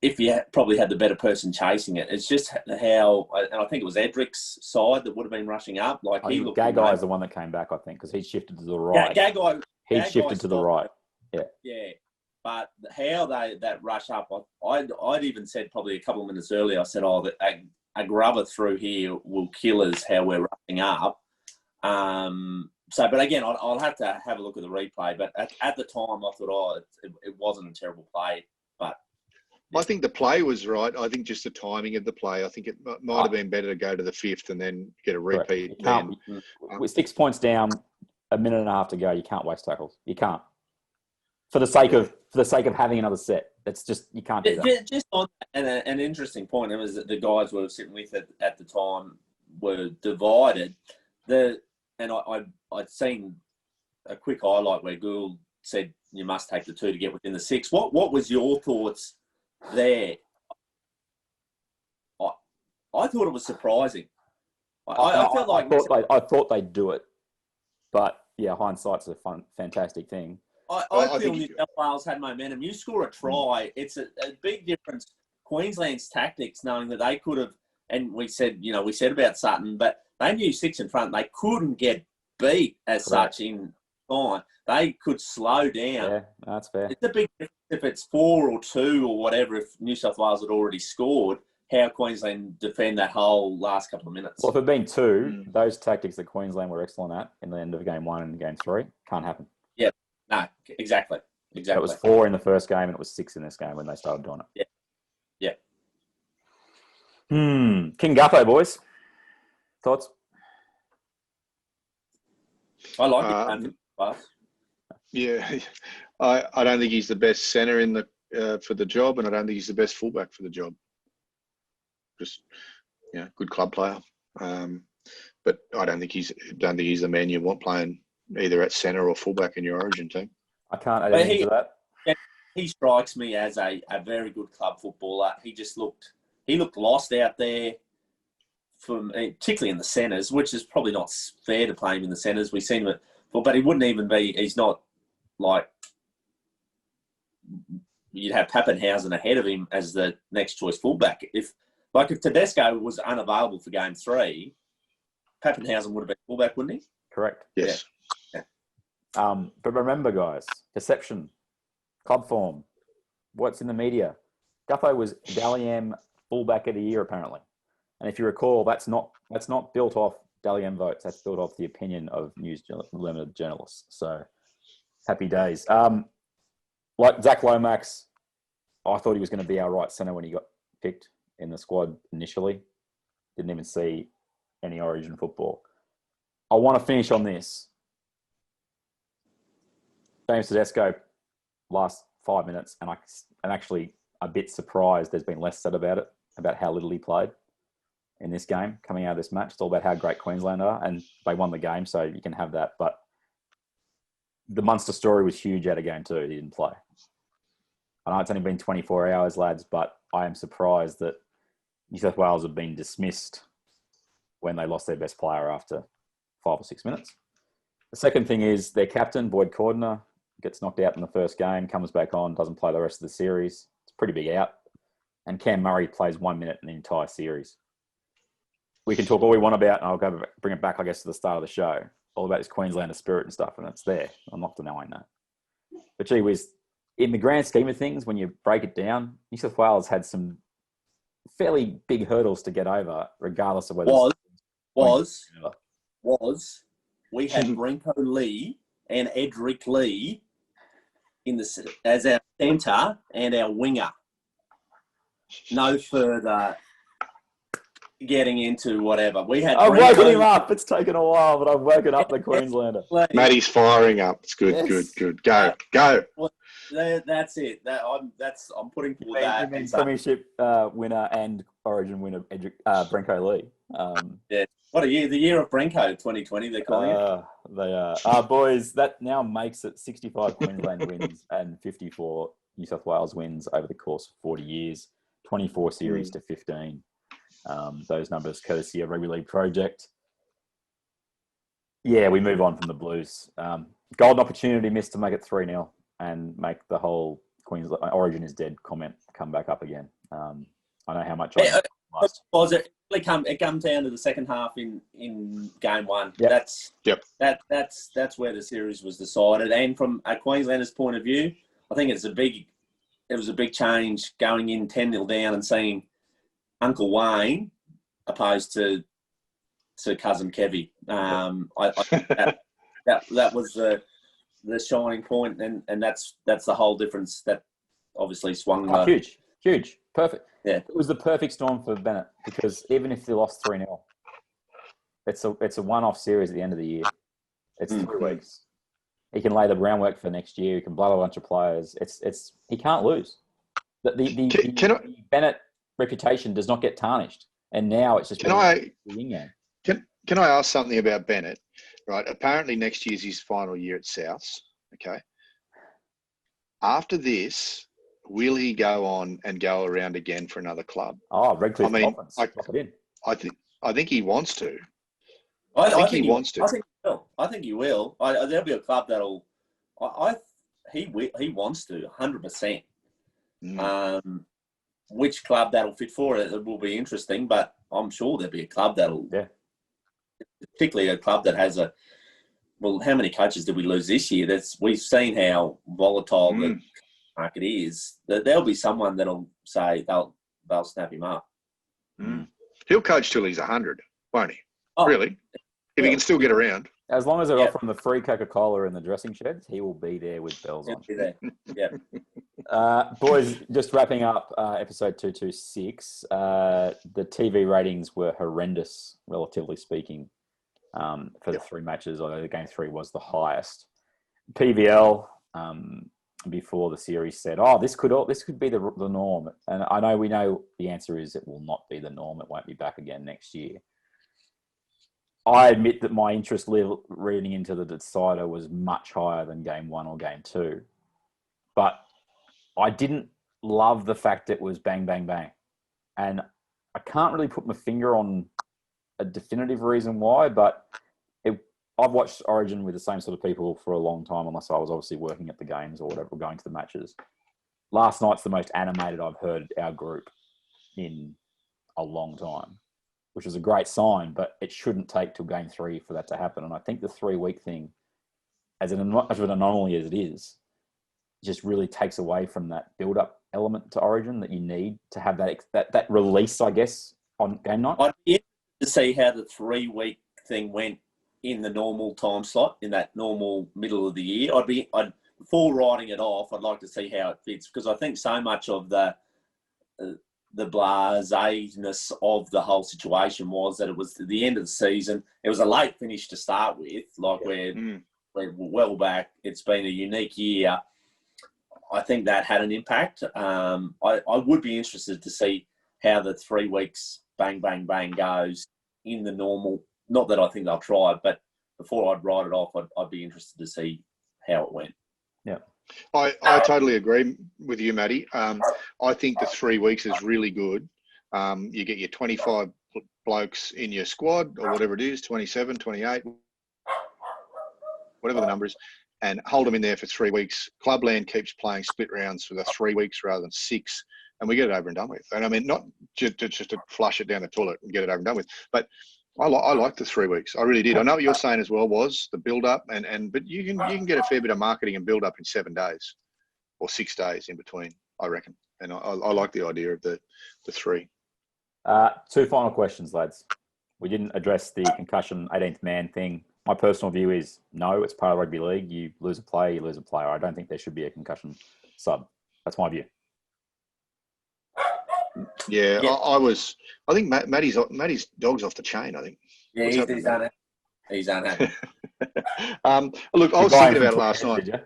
if you probably had the better person chasing it. It's just how, and I think it was Edric's side that would have been rushing up. Like he looked. Gagai is the one that came back, I think, because he shifted to the right. He shifted to the right. Yeah. Yeah. But how that rush up, I'd even said probably a couple of minutes earlier, I said, that a grubber through here will kill us how we're rushing up. But again, I'll have to have a look at the replay. But at the time, I thought, it wasn't a terrible play. But I think the play was right. I think just the timing of the play. I think it might have been better to go to the fifth and then get a repeat. With 6 points down, a minute and a half to go, you can't waste tackles. You can't. For the sake of having another set, it's just you can't do that. Just on an interesting point, it was that the guys we were sitting with at the time were divided. I'd seen a quick highlight where Gould said you must take the 2 to get within the 6. What was your thoughts there? I thought it was surprising. I felt like I thought they'd do it, but yeah, hindsight's a fantastic thing. I feel New South Wales had momentum. You score a try, it's a big difference. Queensland's tactics, knowing that they could have, and we said about Sutton, but they knew 6 in front. They couldn't get beat as such in time. They could slow down. Yeah, that's fair. It's a big difference if it's 4 or 2 or whatever. If New South Wales had already scored, how Queensland defend that whole last couple of minutes. Well, if it had been 2, those tactics that Queensland were excellent at in the end of game 1 and game 3 can't happen. Yeah, no, exactly. It was 4 in the first game and it was 6 in this game when they started doing it. Yeah. King Gutho, boys. Thoughts? I like it. Yeah, I don't think he's the best centre in the for the job, and I don't think he's the best fullback for the job. Just good club player, but I don't think he's the man you want playing either at centre or fullback in your Origin team. I can't add anything to that. Yeah, he strikes me as a very good club footballer. He just looked lost out there, particularly in the centres, which is probably not fair to play him in the centres. We've seen him, but he wouldn't even be. He's not like you'd have Pappenhausen ahead of him as the next choice fullback. If Tedesco was unavailable for game 3, Pappenhausen would have been fullback, wouldn't he? Correct. Yes. Yeah. But remember, guys, perception, club form, what's in the media. Gutho was Dally M fullback of the year, apparently. And if you recall, that's not built off Dally M votes. That's built off the opinion of limited journalists. So happy days. Like Zach Lomax, I thought he was going to be our right centre when he got picked in the squad initially. Didn't even see any Origin football. I want to finish on this. James Tedesco, last 5 minutes, and I'm actually a bit surprised there's been less said about it, about how little he played in this game coming out of this match. It's all about how great Queensland are, and they won the game, so you can have that. But the Munster story was huge out of game 2. He didn't play. I know it's only been 24 hours, lads, but I am surprised that New South Wales have been dismissed when they lost their best player after 5 or 6 minutes. The second thing is their captain, Boyd Cordner, gets knocked out in the first game, comes back on, doesn't play the rest of the series. It's a pretty big out. And Cam Murray plays 1 minute in the entire series. We can talk all we want about, and I'll bring it back, I guess, to the start of the show, all about this Queenslander spirit and stuff, and it's there. I'm not denying that. But gee whiz, in the grand scheme of things, when you break it down, New South Wales had some fairly big hurdles to get over, regardless of whether we had Brenko Lee and Edric Lee as our centre and our winger. No further getting into whatever. We had. I've woken him up. It's taken a while, but I've woken up the Queenslander. Matty's firing up. It's good, Yes. good. Go. Well, that's it. I'm putting forward that. You mean Premiership winner and Origin winner, Brenko Lee. Yeah. What a year! The year of Brenko, 2020. They're calling it. They are. Boys, that now makes it 65 Queensland wins and 54 New South Wales wins over the course of 40 years. 24 series to 15. Those numbers courtesy of Rugby League Project. Yeah, we move on from the Blues. Golden opportunity missed to make it 3-0 and make the whole Queensland Origin is dead comment come back up again. I know how much I lost. It comes down to the second half in game one. Yep. That's where the series was decided. And from a Queenslander's point of view, I think it was a big change going in 10-0 down and seeing Uncle Wayne opposed to cousin Kevy. I think that was the shining point, and that's the whole difference that obviously swung. Huge, perfect. Yeah, it was the perfect storm for Bennett because even if they lost 3-0, it's a one-off series at the end of the year. It's 3 weeks. He can lay the groundwork for next year. He can blood a bunch of players. He can't lose. The Bennett reputation does not get tarnished, and now it's just Can I ask something about Bennett? Right, apparently next year's his final year at Souths. Okay. After this, will he go on and go around again for another club? Oh, Redcliffe Dolphins. I think he wants to. I think he wants to. I think he will. There'll be a club that'll. He wants to 100%. Which club that'll fit for it will be interesting, but I'm sure there'll be a club that'll. Yeah. Particularly a club that has how many coaches did we lose this year? We've seen how volatile the market is. There'll be someone that'll say they'll snap him up. He'll coach till he's 100, won't he? Oh, really? If he can still get around. As long as they're offering the free Coca-Cola in the dressing sheds, he will be there with bells on. He'll be there. Yeah. Boys, just wrapping up episode 226. The TV ratings were horrendous, relatively speaking, for the 3 matches, although the game 3 was the highest. PVL, before the series said, this could be the norm. And we know the answer is it will not be the norm. It won't be back again next year. I admit that my interest level reading into the decider was much higher than game 1 or game 2. But I didn't love the fact it was bang, bang, bang. And I can't really put my finger on a definitive reason why, but I've watched Origin with the same sort of people for a long time, unless I was obviously working at the games or whatever, going to the matches. Last night's the most animated I've heard our group in a long time, which is a great sign, but it shouldn't take till game 3 for that to happen. And I think the 3-week thing, as much of an anomaly as it is, just really takes away from that build-up element to Origin that you need to have that release, I guess, on game night. I'd be interested to see how the 3-week thing went in the normal time slot, in that normal middle of the year. Before writing it off, I'd like to see how it fits, because I think so much of the blasé-ness of the whole situation was that it was to the end of the season. It was a late finish to start with, we're well back. It's been a unique year. I think that had an impact. I would be interested to see how the 3 weeks bang, bang, bang goes in the normal. Not that I think they'll try, but before I'd write it off, I'd be interested to see how it went. Yeah. I totally agree with you, Matty. I think the 3 weeks is really good. You get your 25 blokes in your squad or whatever it is, 27, 28, whatever the number is, and hold them in there for 3 weeks. Clubland keeps playing split rounds for the 3 weeks rather than 6, and we get it over and done with. And I mean, not just to flush it down the toilet and get it over and done with, but I like the 3 weeks. I really did. I know what you're saying as well was the build up, but you can get a fair bit of marketing and build up in 7 days or 6 days in between, I reckon. And I like the idea of the 3. 2 final questions, lads. We didn't address the concussion 18th man thing. My personal view is no, it's part of rugby league. You lose a player, you lose a player. I don't think there should be a concussion sub. That's my view. Yeah. I think Matty's dog's off the chain, I think. Yeah, he's unhappy. He's unhappy. Look, I was thinking about it last night. Did you?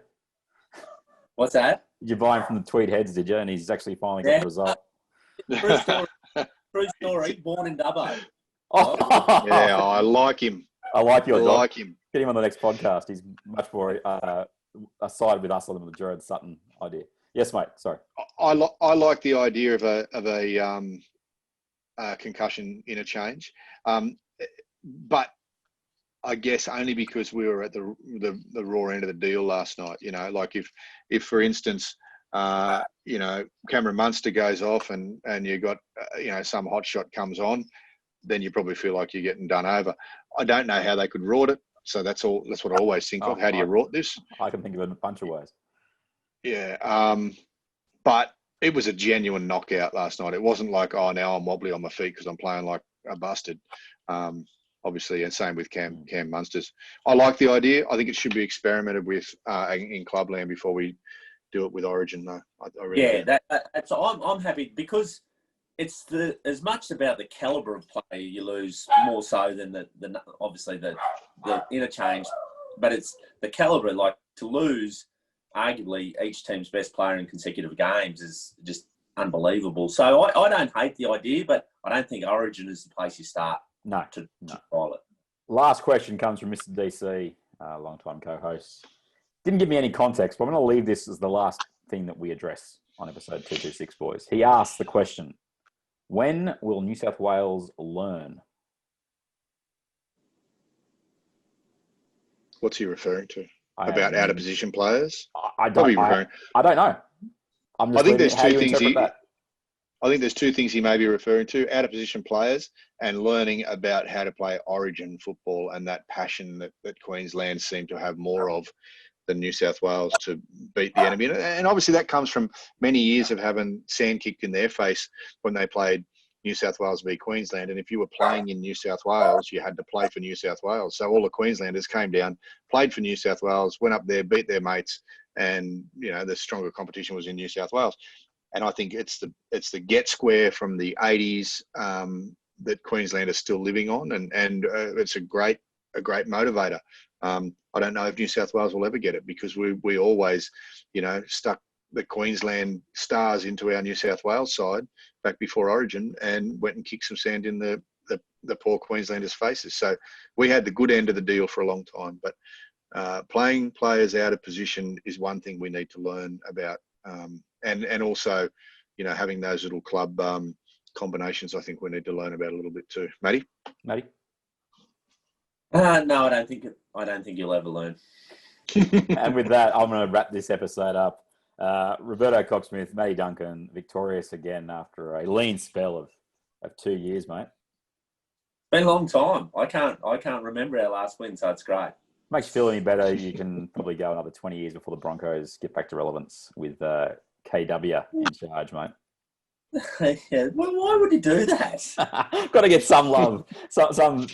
What's that? Did you buy him from the Tweed Heads, did you? And he's actually finally got the result. True story, born in Dubbo. Oh. Yeah, I like him. I like your dog. like him. Get him on the next podcast. He's much more aside with us on the Gerard Sutton idea. Yes, mate. Sorry. I like the idea of a concussion interchange, but I guess only because we were at the raw end of the deal last night. You know, like if for instance, you know, Cameron Munster goes off and you got you know, some hot shot comes on, then you probably feel like you're getting done over. I don't know how they could rort it, so that's what I always think of. How do you rort this? I can think of a bunch of ways. Yeah, but it was a genuine knockout last night. It wasn't like, oh, now I'm wobbly on my feet because I'm playing like a busted. Obviously, and same with Cam Munsters. I like the idea. I think it should be experimented with in clubland before we do it with Origin, though. I really do. That's I'm happy because it's as much about the caliber of play you lose more so than the obviously the interchange, but it's the caliber. Like, to lose arguably each team's best player in consecutive games is just unbelievable. So I don't hate the idea, but I don't think Origin is the place you start. No. To trial it. Last question comes from Mr. DC, long-time co-host. Didn't give me any context, but I'm going to leave this as the last thing that we address on episode 226, boys. He asked the question, when will New South Wales learn? What's he referring to? About out-of-position players? I don't know. I think there's two things I think there's 2 things he may be referring to: out-of-position players and learning about how to play Origin football, and that passion that Queensland seem to have more of than New South Wales to beat the enemy. And obviously that comes from many years of having sand kicked in their face when they played New South Wales v Queensland. And if you were playing in New South Wales, you had to play for New South Wales. So all the Queenslanders came down, played for New South Wales, went up there, beat their mates, and you know, the stronger competition was in New South Wales. And I think it's the get square from the 80s that Queensland is still living on, and it's a great motivator. I don't know if New South Wales will ever get it, because we always, you know, stuck the Queensland stars into our New South Wales side back before Origin and went and kicked some sand in the poor Queenslanders' faces. So we had the good end of the deal for a long time, but playing players out of position is one thing we need to learn about. And also, you know, having those little club combinations, I think we need to learn about a little bit too. Matty? No, I don't think you'll ever learn. And with that, I'm going to wrap this episode up. Roberto Cocksmith, Matty Duncan, victorious again after a lean spell of 2 years, mate. It's been a long time. I can't remember our last win, so it's great. Makes you feel any better. You can probably go another 20 years before the Broncos get back to relevance with KW in charge, mate. Yeah. Well, why would you do that? Got to get some love, some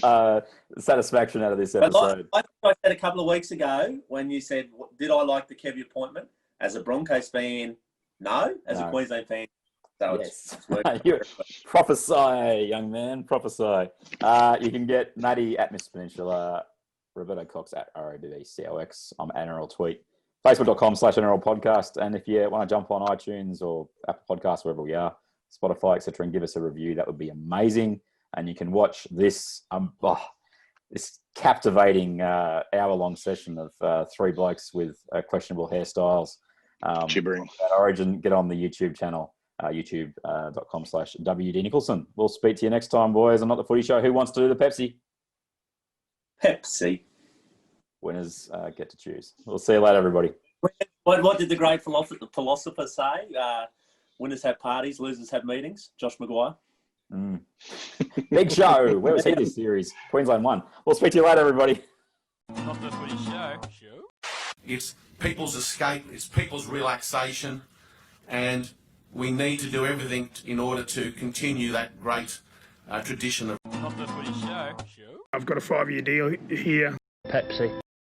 satisfaction out of this episode. Like I said a couple of weeks ago when you said, did I like the Kevy appointment? As a Broncos fan, no. As a Queensland fan, so yes. It's prophesy, young man, prophesy. You can get Matty at Miss Peninsula, Roberto Cox at ROBCOX. I'm at NRL Tweet. Facebook.com/NRL Podcast. And if you want to jump on iTunes or Apple Podcasts, wherever we are, Spotify, etc., and give us a review, that would be amazing. And you can watch this this captivating hour-long session of 3 blokes with questionable hairstyles. Gibbering. At Origin, get on the YouTube channel, youtube.com/WD Nicolson. We'll speak to you next time, boys. On Not The Footy Show. Who wants to do the Pepsi? Pepsi. Winners get to choose. We'll see you later, everybody. What did the great philosopher say? Winners have parties, losers have meetings. Josh Maguire. Big show. Where was he this series? Queensland won. We'll speak to you later, everybody. Not The Footy Show. It's people's escape, it's people's relaxation, and we need to do everything in order to continue that great tradition of... Not the Footy Show. I've got a 5-year deal here. Pepsi.